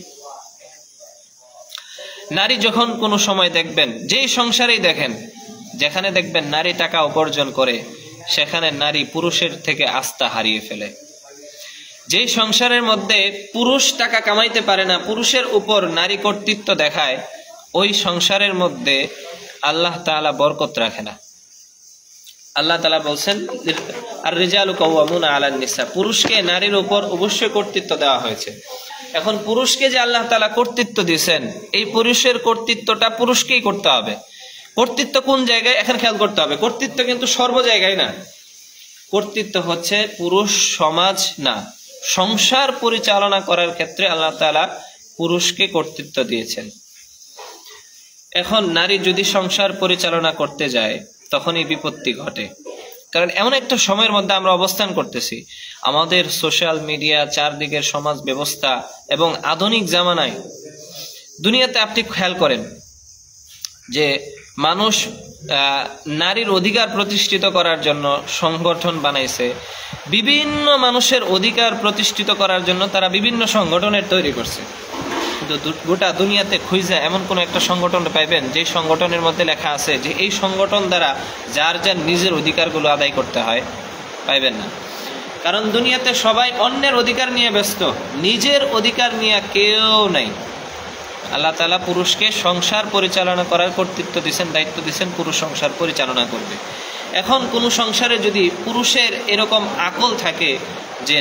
নারী যখন কোনো সময় দেখবেন, যেই সংসারেই দেখেন, যেখানে দেখবেন নারী টাকা উপার্জন করে, সেখানে নারী পুরুষের থেকে আস্থা হারিয়ে ফেলে। যেই সংসারের মধ্যে পুরুষ টাকা কামাইতে পারে না, পুরুষের উপর নারী কর্তৃত্ব দেখায়, ওই সংসারের মধ্যে আল্লাহ তাআলা বরকত রাখে না। আল্লাহ তাআলা বলছেন আর রিজালু কাওয়ামুনা আলান নিসা, পুরুষকে নারীর উপর অবশ্যই কর্তৃত্ব দেওয়া হয়েছে। এখন পুরুষকে যে আল্লাহ তাআলা কর্তৃত্ব দিয়েছেন, এই পুরুষের কর্তৃত্বটা পুরুষকেই করতে হবে। কর্তৃত্ব কোন জায়গায় এখন খেয়াল করতে হবে, কর্তৃত্ব কিন্তু সর্ব জায়গায় না। কর্তৃত্ব হচ্ছে পুরুষ সমাজ না, সংসার পরিচালনা করার ক্ষেত্রে আল্লাহ তাআলা পুরুষকে কর্তৃত্ব দিয়েছেন। এখন নারী যদি সংসার পরিচালনা করতে যায় তখনই বিপত্তি ঘটে। কারণ এমন একটা সময়ের মধ্যে আমরা অবস্থান করতেছি, আমাদের সোশ্যাল মিডিয়া, চারদিকের সমাজ ব্যবস্থা এবং আধুনিক জামানায় দুনিয়াতে আপনি খেয়াল করেন যে মানুষ নারীর অধিকার প্রতিষ্ঠিত করার জন্য সংগঠন বানাইছে, বিভিন্ন মানুষের অধিকার প্রতিষ্ঠিত করার জন্য তারা বিভিন্ন সংগঠনের তৈরি করছে। কিন্তু গোটা দুনিয়াতে খুঁজে এমন কোন একটা সংগঠন পাইবেন যে সংগঠনের মধ্যে লেখা আছে যে এই সংগঠন দ্বারা যার যার নিজের অধিকারগুলো আদায় করতে হয়? পাইবেন না। কারণ দুনিয়াতে সবাই অন্যের অধিকার নিয়ে ব্যস্ত, নিজের অধিকার নিয়ে কেউ নাই। আল্লাহ তাআলা পুরুষকে সংসার পরিচালনা করার কর্তৃত্ব দিয়েছেন, দায়িত্ব দিয়েছেন, পুরুষ সংসার পরিচালনা করবে। এখন কোন সংসারে যদি পুরুষের এরকম আকল থাকে যে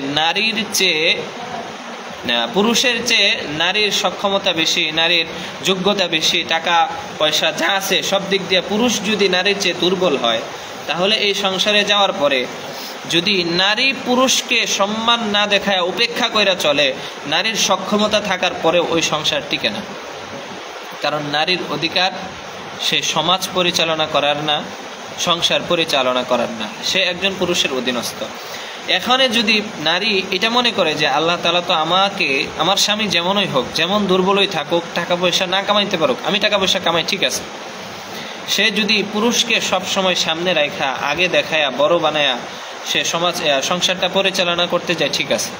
পুরুষের চেয়ে নারীর সক্ষমতা বেশি, নারীর যোগ্যতা বেশি, টাকা পয়সা যা আছে সব দিক দিয়ে পুরুষ যদি নারীর চেয়ে দুর্বল হয়, তাহলে এই সংসারে যাওয়ার পরে যদি নারী পুরুষকে সম্মান না দেখায় উপেক্ষা করে চলে, নারীর সক্ষমতা থাকার পরে ওই সংসার টিকে না। কারণ নারীর অধিকার সে সমাজ পরিচালনা করার না, সংসার পরিচালনা করার না, সে একজন পুরুষের অধীনস্থ। এখানে যদি নারী এটা মনে করে যে আল্লাহ তাআলা তো আমাকে, আমার স্বামী যেমনই হোক, যেমন দুর্বলই থাকুক, টাকা পয়সা না কামাইতে পারুক, আমি টাকা পয়সা কামাই, ঠিক আছে, সে যদি পুরুষকে সব সময় সামনে রাখা, আগে দেখায়া, বড় বানায়া সে সংসারটা পরিচালনা করতে যায়, ঠিক আছে।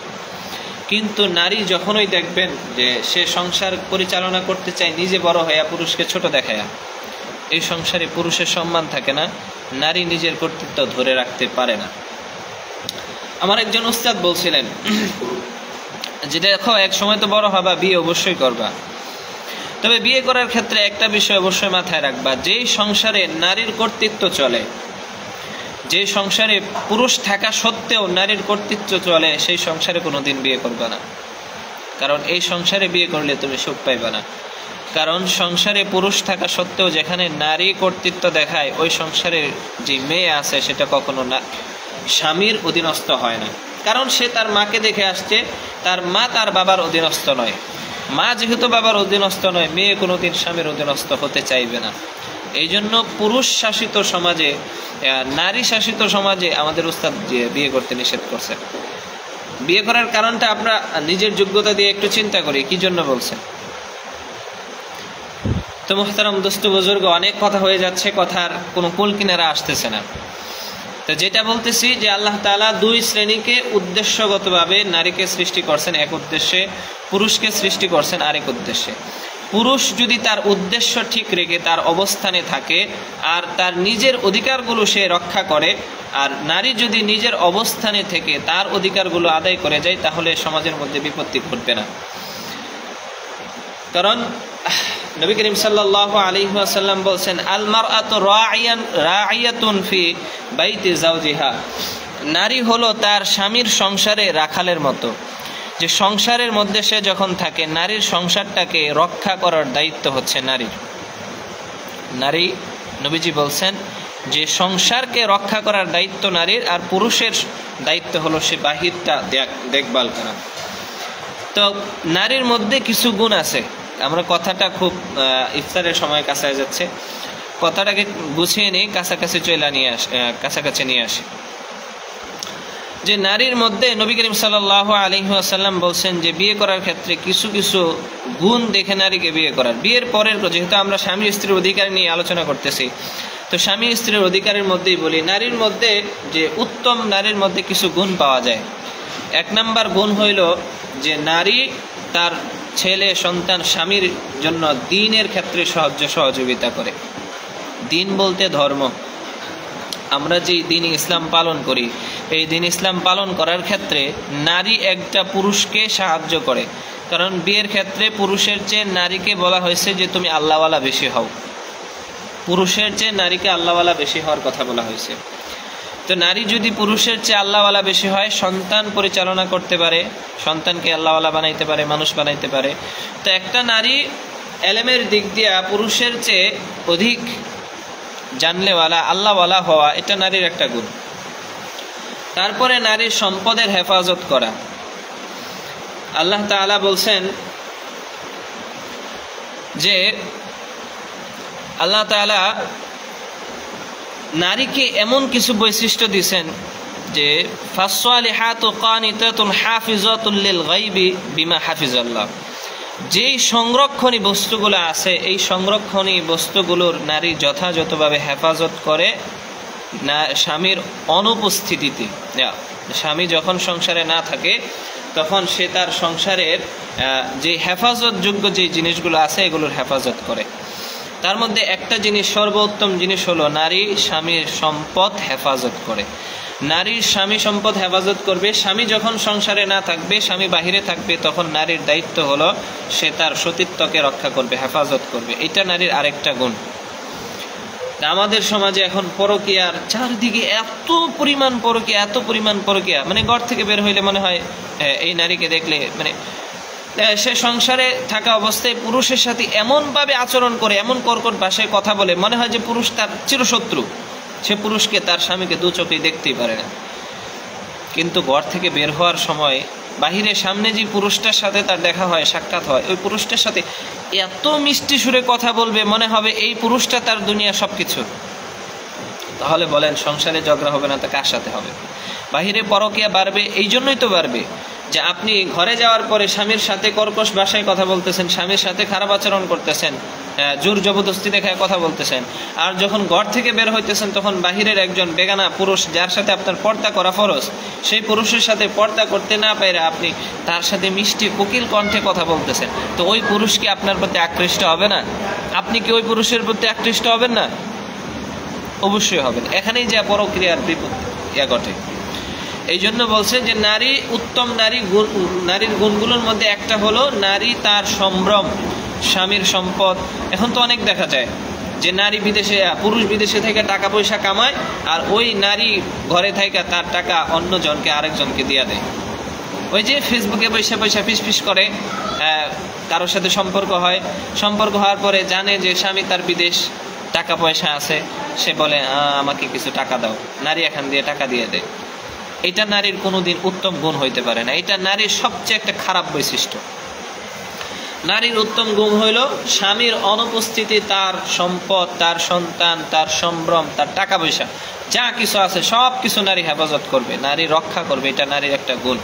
কিন্তু নারী যখনই দেখবেন যে সে সংসার পরিচালনা করতে চায় নিজে বড় হইয়া পুরুষকে ছোট দেখায়া, এই সংসারে পুরুষের সম্মান থাকে না, নারী নিজের কর্তৃত্ব ধরে রাখতে পারে না। আমার একজন উস্তাদ বলছিলেন যে দেখো, এক সময় তো বড় হবা, বিয়ে অবশ্যই করবা, তবে বিয়ে করার ক্ষেত্রে একটা বিষয় অবশ্যই মাথায় রাখবা, যেই সংসারে নারীর কর্তৃত্ব চলে, যে সংসারে পুরুষ থাকা সত্ত্বেও নারীর কর্তৃত্ব চলে, সেই সংসারে কোনোদিন বিয়ে করবে না। কারণ এই সংসারে বিয়ে করলে তুমি সুখ পাইবে না। কারণ সংসারে পুরুষ থাকা সত্ত্বেও যেখানে নারী কর্তৃত্ব দেখায়, ওই সংসারে যে মেয়ে আছে সেটা কখনো না স্বামীর অধীনস্থ হয় না। কারণ সে তার মাকে দেখে আসছে, তার মা তার বাবার অধীনস্থ নয়। মা যেহেতু বাবার অধীনস্থ নয়, মেয়ে কোনোদিন স্বামীর অধীনস্থ হতে চাইবে না। এই জন্য পুরুষ শাসিত সমাজে, নারী শাসিত সমাজে আমাদের উস্তাদ বিয়ে করতে নিষেধ করছে। বিয়ে করার কারণটা আমরা নিজের যোগ্যতা দিয়ে একটু চিন্তা করি, কি জন্য বলছেন। তো মুহতারাম দোস্ত বুজুর্গ, অনেক কথা হয়ে যাচ্ছে, কথার কোনো কুল কিনারা আসতেছে না। তো যেটা বলতেছি যে আল্লাহ তাআলা দুই শ্রেণীকে উদ্দেশ্যগতভাবে নারীকে সৃষ্টি করছেন এক উদ্দেশ্যে, পুরুষকে সৃষ্টি করছেন আরেক উদ্দেশ্যে। পুরুষ যদি তার উদ্দেশ্য ঠিক রেখে তার অবস্থানে থাকে আর তার নিজের অধিকারগুলো সে রক্ষা করে, আর নারী যদি নিজের অবস্থানে থেকে তার অধিকারগুলো আদায় করে যায়, তাহলে সমাজের মধ্যে বিপত্তি ঘটবে না। কারণ নবী করিম সাল্লাল্লাহু আলাইহি ওয়াসাল্লাম বলেন, আল মারআতু রাইয়াতুন ফি বাইতি যাওজিহা, নারী হলো তার স্বামীর সংসারে রাখালের মতো। যে সংসারের মধ্যে সে যখন থাকে, নারীর সংসারটাকে রক্ষা করার দায়িত্ব হচ্ছে নারীর। নারী, নবীজি বলছেন যে সংসারকে রক্ষা করার দায়িত্ব নারীর, আর পুরুষের দায়িত্ব হলো সে বাহিরটা দেখভাল করা। তো নারীর মধ্যে কিছু গুণ আছে। আমরা কথাটা খুব ইফতারের সময় কাছে যাচ্ছে, কথাটাকে গুছিয়ে নিয়ে কাছাকাছি নিয়ে আসে। যে নারীর মধ্যে নবী করিম সাল্লাল্লাহু আলাইহি ওয়াসাল্লাম বলছেন যে বিয়ে করার ক্ষেত্রে কিছু কিছু গুণ দেখে নারীকে বিয়ে করার। বিয়ের পরের, যেহেতু আমরা স্বামী স্ত্রীর অধিকার নিয়ে আলোচনা করতেছি, তো স্বামী স্ত্রীর অধিকারের মধ্যেই বলি, নারীর মধ্যে যে উত্তম নারীর মধ্যে কিছু গুণ পাওয়া যায়। এক নাম্বার গুণ হইল যে নারী তার ছেলে সন্তান স্বামীর জন্য দ্বীনের ক্ষেত্রে সহযোগিতা করে। দ্বীন বলতে ধর্ম। আমরা যে দ্বীন ইসলাম পালন করি, এই দ্বীন ইসলাম পালন করার ক্ষেত্রে নারী একটা পুরুষকে সাহায্য করে। কারণ বিয়ের ক্ষেত্রে পুরুষের চেয়ে নারীকে বলা হয়েছে যে তুমি আল্লাহওয়ালা বেশি হও। পুরুষের চেয়ে নারীকে আল্লাহওয়ালা বেশি হওয়ার কথা বলা হয়েছে। তো নারী যদি পুরুষের চেয়ে আল্লাহওয়ালা বেশি হয়, সন্তান পরিচালনা করতে পারে, সন্তানকে আল্লাহওয়ালা বানাইতে পারে, মানুষ বানাইতে পারে। তো একটা নারী এলেমের দিক দিয়ে পুরুষের চেয়ে অধিক জানলেওয়ালা, আল্লাহওয়ালা হওয়া, এটা নারীর একটা গুণ। তারপরে নারীর সম্পদের হেফাজত করা। আল্লাহ তাআলা বলছেন যে আল্লাহ তাআলা নারীকে এমন কিছু বৈশিষ্ট্য দিয়েছেন যে ফাসসালিহাতু কানিতাতুন হাফিজাতুল লিল গায়বি বিমা হাফিজাল্লাহ, যেই সংরক্ষণী বস্তুগুলো আছে, এই সংরক্ষণী বস্তুগুলোর নারী যথাযথভাবে হেফাজত করে না স্বামীর অনুপস্থিতিতে। স্বামী যখন সংসারে না থাকে তখন সে তার সংসারের যে হেফাজতযোগ্য যে জিনিসগুলো আছে এগুলোর হেফাজত করে। তার মধ্যে একটা জিনিস, সর্বোত্তম জিনিস হলো নারী স্বামীর সম্পদ হেফাজত করে। নারীর স্বামী সম্পদ হেফাজত করবে। স্বামী যখন সংসারে না থাকবে, স্বামী বাহিরে থাকবে, তখন নারীর দায়িত্ব হলো সে তার সতীত্বকে রক্ষা করবে, হেফাজত করবে। এটা নারীর আরেকটা গুণ। আমাদের সমাজে এখন পরকীয়ার চারদিকে এত পরিমাণ পরকীয়া, মানে ঘর থেকে বের হইলে মনে হয় এই নারীকে দেখলে, মানে সে সংসারে থাকা অবস্থায় পুরুষের সাথে এমনভাবে আচরণ করে, এমন কর্কট ভাষায় কথা বলে, মনে হয় যে পুরুষ তার চিরশত্রু। সে পুরুষকে, তার স্বামীকে দু চোখেই দেখতেই পারে না। কিন্তু ঘর থেকে বের হওয়ার সময় বাহিরে সামনে যে পুরুষটার সাথে তার দেখা হয়, সাক্ষাৎ হয়, ওই পুরুষটার সাথে এত মিষ্টি সুরে কথা বলবে, মনে হবে এই পুরুষটা তার দুনিয়া সবকিছু। তাহলে বলেন সংসারে ঝগড়া হবে না তো কার সাথে হবে? বাহিরে পরকীয়া বাড়বে। এই জন্যই তো বাড়বে যে আপনি ঘরে যাওয়ার পরে স্বামীর সাথে কর্কশ ভাষায় কথা বলতেছেন, স্বামীর সাথে খারাপ আচরণ করতেছেন, জোর জবরদস্তি দেখায় কথা বলতেছেন। আর যখন ঘর থেকে বের হইতেছেন তখন বাহিরের একজন বেগানা পুরুষ, যার সাথে আপনার পর্দা করা ফরজ, সেই পুরুষের সাথে পর্দা করতে না পারে আপনি তার সাথে মিষ্টি কোকিল কণ্ঠে কথা বলতেছেন। তো ওই পুরুষ কি আপনার প্রতি আকৃষ্ট হবে না? আপনি কি ওই পুরুষের প্রতি আকৃষ্ট হবেন না? অবশ্যই হবেন। এখানেই যা পরক্রিয়ার বিপত্তি ঘটে। এই জন্য বলছে যে নারী উত্তম, নারীর গুণগুলোর মধ্যে একটা হলো নারী তার সম্ভ্রম, স্বামীর সম্পদ। এখন তো অনেক দেখা যায় যে নারী বিদেশে, পুরুষ বিদেশে থেকে টাকা পয়সা কামায়, আর ওই নারী ঘরে থেকে তার টাকা অন্যজনকে, আরেকজনকে দিয়ে দেয়। ওই যে ফেসবুকে পয়সা ফিস করে, কারোর সাথে সম্পর্ক হওয়ার পরে জানে যে স্বামী তার বিদেশ, টাকা পয়সা আছে, সে বলে আমাকে কিছু টাকা দাও, নারী এখান দিয়ে টাকা দিয়ে দেয়। এটা নারীর কোনোদিন উত্তম গুণ হইতে পারে না। এটা নারীর সবচেয়ে একটা খারাপ বৈশিষ্ট্য। নারীর উত্তম গুণ হইল স্বামীর অনুপস্থিতি তার সম্পদ, তার সন্তান, তার সম্ভ্রম, তার টাকা পয়সা যা কিছু আছে সব কিছু নারী হেফাজত করবে, নারী রক্ষা করবে। এটা নারীর একটা গুণ।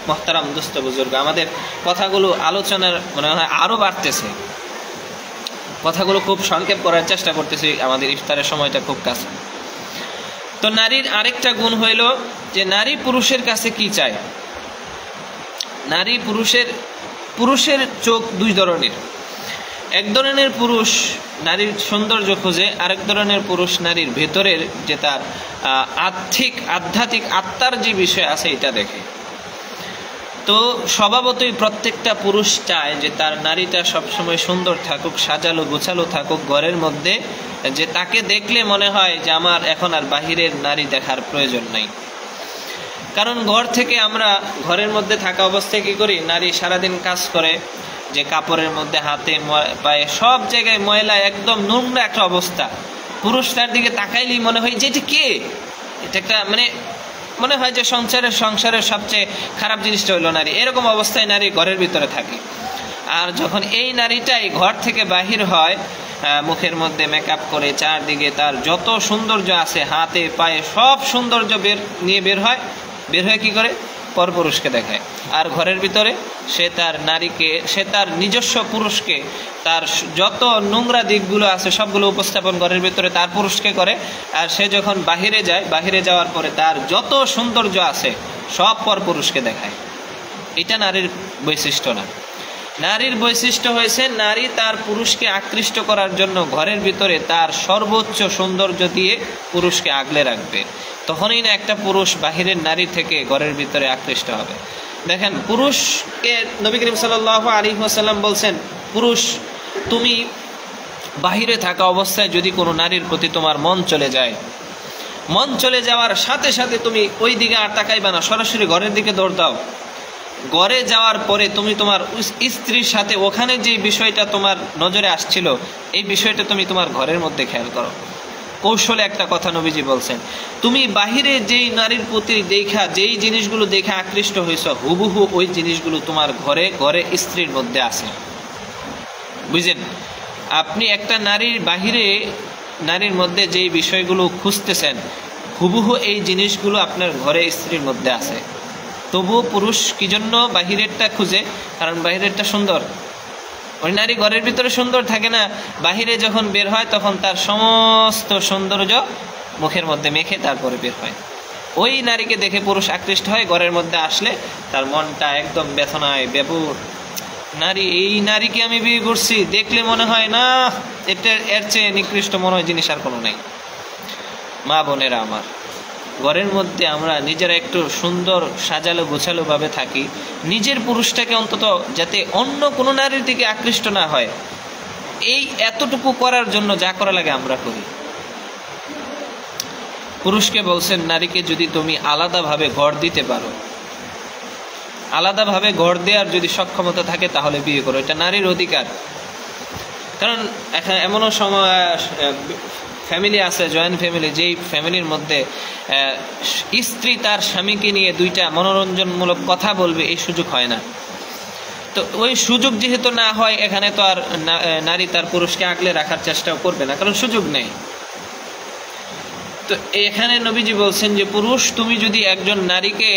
মোহতারাম দোস্ত বুজুর্গ, আমাদের কথাগুলো আলোচনার মনে হয় আরো বাড়তেছে। কথাগুলো খুব সংক্ষেপ করার চেষ্টা করতেছি, আমাদের ইফতারের সময়টা খুব কাছে। তো নারীর আরেকটা গুণ হইল যে নারী পুরুষের কাছে কি চায়। নারী পুরুষের চোখ দুই ধরনের। এক ধরনের পুরুষ নারীর সৌন্দর্য খোঁজে, আরেক ধরনের পুরুষ নারীর ভেতরের যে তার আধ্যাত্মিক আত্মার যে বিষয় আছে এটা দেখে। তো স্বভাবতই প্রত্যেকটা পুরুষ চায় যে তার নারীটা সবসময় সুন্দর থাকুক, সাজালো গোছালো থাকুক ঘরের মধ্যে, যে তাকে দেখলে মনে হয় যে আমার এখন আর বাহিরের নারী দেখার প্রয়োজন নাই। কারণ ঘর থেকে আমরা ঘরের মধ্যে থাকা অবস্থায় কি করি, নারী সারাদিন কাজ করে, যে কাপড়ের মধ্যে হাতে পায়ে সব জায়গায় ময়লা, একদম নোংরা একটা অবস্থা। পুরুষ তার দিকে তাকাইলেই মনে হয় যে এটা কে, এটা একটা মনে হয় যে সংসারের সবচেয়ে খারাপ জিনিসটা হইল নারী। এরকম অবস্থায় নারী ঘরের ভিতরে থাকে। আর যখন এই নারীটাই ঘর থেকে বাহির হয়, মুখের মধ্যে মেকআপ করে চারদিকে তার যত সৌন্দর্য আছে হাতে পায়ে সব সৌন্দর্য নিয়ে বের হয় কি করে, পরপুরুষকে দেখায়। আর ঘরের ভিতরে সে তার নিজস্ব পুরুষকে, তার যত নোংরা দিকগুলো আছে সবগুলো উপস্থাপন ঘরের ভিতরে তার পুরুষকে করে। আর সে যখন বাহিরে যায়, বাহিরে যাওয়ার পরে তার যত সৌন্দর্য আছে সব পরপুরুষকে দেখায়। এটা নারীর বৈশিষ্ট্য না। নারীর বৈশিষ্ট্য হয়েছে নারী তার পুরুষকে আকৃষ্ট করার জন্য ঘরের ভিতরে তার সর্বোচ্চ সৌন্দর্য দিয়ে পুরুষকে আগলে রাখবে। তখনই না একটা পুরুষ বাহিরের নারী থেকে ঘরের ভিতরে আকৃষ্ট হবে। দেখেন, পুরুষকে নবী করিম সাল্লাল্লাহু আলাইহি ওয়াসাল্লাম বলছেন, পুরুষ তুমি বাহিরে থাকা অবস্থায় যদি কোনো নারীর প্রতি তোমার মন চলে যায়, মন চলে যাওয়ার সাথে সাথে তুমি ওই দিকে আর তাকাইবা না, সরাসরি ঘরের দিকে দৌড় দাও। ঘরে যাওয়ার পরে তুমি তোমার স্ত্রীর সাথে ওখানে যে বিষয়টা তোমার নজরে আসছিল এই বিষয়টা তুমি তোমার ঘরের মধ্যে খেয়াল করো। কৌশলে একটা কথা নবীজি বলছেন, তুমি বাহিরে যেই নারীর প্রতি যেই জিনিসগুলো দেখে আকৃষ্ট হয়েছ, হুবহু ওই জিনিসগুলো তোমার ঘরে স্ত্রীর মধ্যে আছে। বুঝলেন? আপনি একটা নারীর মধ্যে যেই বিষয়গুলো খুঁজতেছেন, হুবহু এই জিনিসগুলো আপনার ঘরে স্ত্রীর মধ্যে আছে। তবুও পুরুষ কি জন্য বাহিরেরটা খুঁজে? কারণ বাহিরেরটা সুন্দর। ওই নারী ঘরের ভিতরে সুন্দর থাকে না, বাহিরে যখন বের হয় তখন তার সমস্ত সৌন্দর্য মুখের মধ্যে মেখে তারপরে বের হয়। ওই নারীকে দেখে পুরুষ আকৃষ্ট হয়, ঘরের মধ্যে আসলে তার মনটা একদম ব্যথনায় ব্যাপুর। এই নারীকে আমি বিয়ে করছি, দেখলে মনে হয় না এর চেয়ে নিকৃষ্ট মনে হয় জিনিস আর কোনো নাই। মা বোনেরা আমার, ঘরের মধ্যে আমরা নিজেরা একটু সুন্দর সাজালো গোছালো ভাবে থাকি, নিজের পুরুষটাকে অন্তত যাতে অন্য কোনো নারীর দিকে আকৃষ্ট না হয়, এই এতটুকু করার জন্য যা করা লাগে আমরা করি। পুরুষকে বলছেন, নারীকে যদি তুমি আলাদাভাবে ঘর দিতে পারো, আলাদাভাবে ঘর দেওয়ার যদি সক্ষমতা থাকে তাহলে বিয়ে করো, এটা নারীর অধিকার। কারণ এখন এমনও সময় ফ্যামিলি আছে, জয়েন্ট ফ্যামিলি, যেই ফ্যামিলির মধ্যে স্ত্রী তার স্বামীকে নিয়ে দুইটা মনোরঞ্জনমূলক কথা বলবে, এই সুযোগ হয় না। তো ওই সুযোগ যেহেতু না হয়, এখানে তো আর নারী তার পুরুষকে আগলে রাখার চেষ্টাও করবে না, কারণ সুযোগ নেই। তো এখানে নবীজি বলছেন যে পুরুষ তুমি যদি একজন নারীকে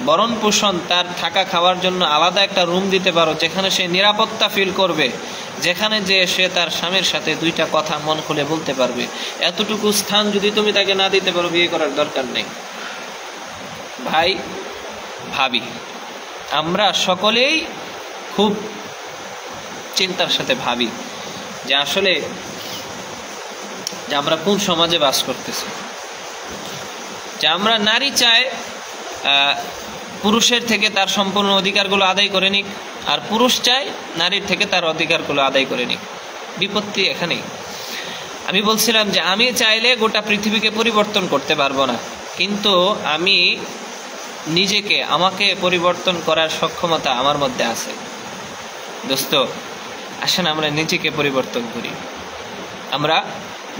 ভরণ পোষণ, তার থাকা খাওয়ার জন্য আলাদা একটা রুম দিতে পারো, যেখানে সে নিরাপত্তা ফিল করবে, যেখানে যে সে তার স্বামীর সাথে দুইটা কথা মন খুলে বলতে পারবে, এতটুকু স্থান যদি তুমি তাকে না দিতে পারো, বিয়ে করার দরকার নেই। ভাই ভাবি, আমরা সকলেই খুব চিন্তার সাথে ভাবি যে আসলে যে আমরা কোন সমাজে বাস করতেছি। যে আমরা নারী চাই পুরুষের থেকে তার সম্পূর্ণ অধিকারগুলো আদায় করে নিক, আর পুরুষ চাই নারীর থেকে তার অধিকারগুলো আদায় করে নিক। বিপত্তি এখানেই। আমি বলছিলাম যে আমি চাইলে গোটা পৃথিবীকে পরিবর্তন করতে পারবো না, কিন্তু আমাকে পরিবর্তন করার সক্ষমতা আমার মধ্যে আছে। দোস্ত, আসেন আমরা নিজেকে পরিবর্তন করি। আমরা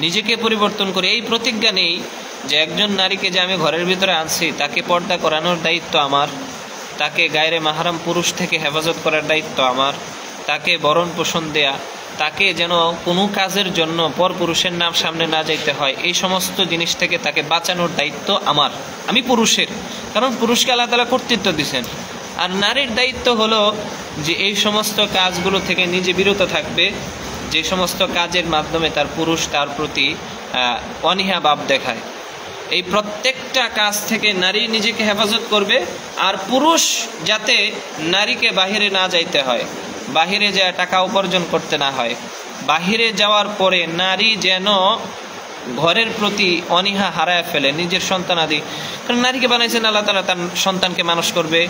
নিজেকে পরিবর্তন করি, এই প্রতিজ্ঞা নেই যে একজন নারীকে যে আমি ঘরের ভিতরে আনছি তাকে পর্দা করানোর দায়িত্ব আমার, তাকে গায়রে মাহরাম পুরুষ থেকে হেফাজত করার দায়িত্ব আমার, তাকে ভরণ পোষণ দেয়া, তাকে যেন কোনো কাজের জন্য পর পুরুষের নাম সামনে না যাইতে হয়, এই সমস্ত জিনিস থেকে তাকে বাঁচানোর দায়িত্ব আমার, আমি পুরুষের। কারণ পুরুষকে আল্লাহ তাআলা কর্তৃত্ব দিয়েছেন। আর নারীর দায়িত্ব হলো যে এই সমস্ত কাজগুলো থেকে নিজে বিরত থাকবে, যে সমস্ত কাজের মাধ্যমে তার পুরুষ তার প্রতি অনীহা ভাব দেখায়, এই প্রত্যেকটা কাজ থেকে নারী নিজেকে হেফাজত করবে। আর পুরুষ যাতে নারীকে বাহিরে না যাইতে হয়, বাহিরে যায় টাকা উপার্জন করতে না হয়। বাহিরে যাওয়ার পরে নারী যেন ঘরের প্রতি অনীহা হারায় ফেলে, নিজের সন্তানাদি। কারণ নারীকে বানাইছেন আল্লাহ তাআলা তার সন্তানকে মানুষ করবে।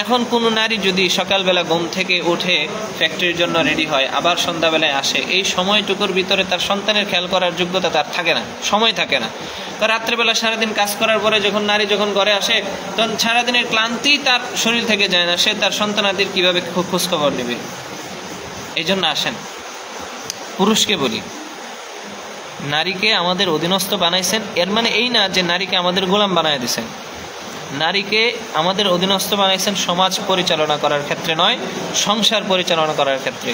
এখন কোনো নারী যদি সকালবেলা ঘুম থেকে উঠে ফ্যাক্টরির জন্য রেডি হয়, আবার সন্ধ্যাবেলায় আসে, এই সময়টুকুর ভিতরে তার সন্তানের খেয়াল করার যোগ্যতা তার থাকে না, সময় থাকে না। তো রাত্রেবেলা সারাদিন কাজ করার পরে যখন নারী ঘরে আসে, তখন সারাদিনের ক্লান্তি তার শরীর থেকে যায় না, সে তার সন্তানাদির কীভাবে খোঁজখবর নেবে? এই জন্য আসেন, পুরুষকে বলি, নারীকে আমাদের অধীনস্থ বানাইছেন, এর মানে এই না যে নারীকে আমাদের গোলাম বানায় দিয়েছেন। নারীকে আমাদের অধীনস্থ বানাইছেন সমাজ পরিচালনা করার ক্ষেত্রে নয়, সংসার পরিচালনা করার ক্ষেত্রে।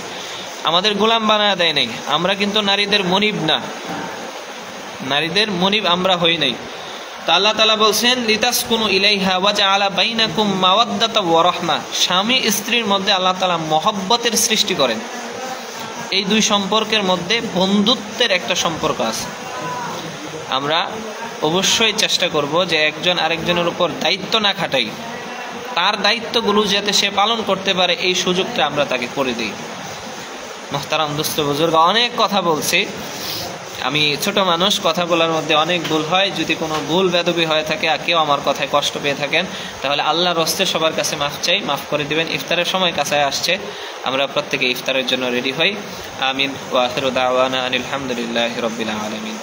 আমাদের গোলাম বানায় দেয় নাই। আমরা কিন্তু নারীদের মনিব না, নারীদের মনিব আমরা হই নাই। তা আল্লাহ তাআলা বলছেন লিতাসকুনু ইলাইহা ওয়া জাআলা বাইনাকুম মাওয়াদ্দাতা ওয়া রাহমা। স্বামী স্ত্রীর মধ্যে আল্লাহ তাআলা মহব্বতের সৃষ্টি করেন। এই দুই সম্পর্কের মধ্যে বন্ধুত্বের একটা সম্পর্ক আছে। আমরা অবশ্যই চেষ্টা করব যে একজন আরেকজনের উপর দায়িত্ব না খাটাই, তার দায়িত্বগুলো যাতে সে পালন করতে পারে এই সুযোগটা আমরা তাকে করে দিই। মুহতারাম দোস্ত বুজুর্গ, অনেক কথা বলছি, আমি ছোট মানুষ, কথা বলার মধ্যে অনেক ভুল হয়। যদি কোনো ভুল বেদবি হয়ে থাকে আর কেউ আমার কথায় কষ্ট পেয়ে থাকেন, তাহলে আল্লাহর হস্তে সবার কাছে মাফ চাই, মাফ করে দিবেন। ইফতারের সময় কাছে আসছে, আমরা প্রত্যেকে ইফতারের জন্য রেডি হই। আমিন। ওয়া আখিরু দাওয়ানা আনিল হামদুলিল্লাহি রাব্বিল আলামিন।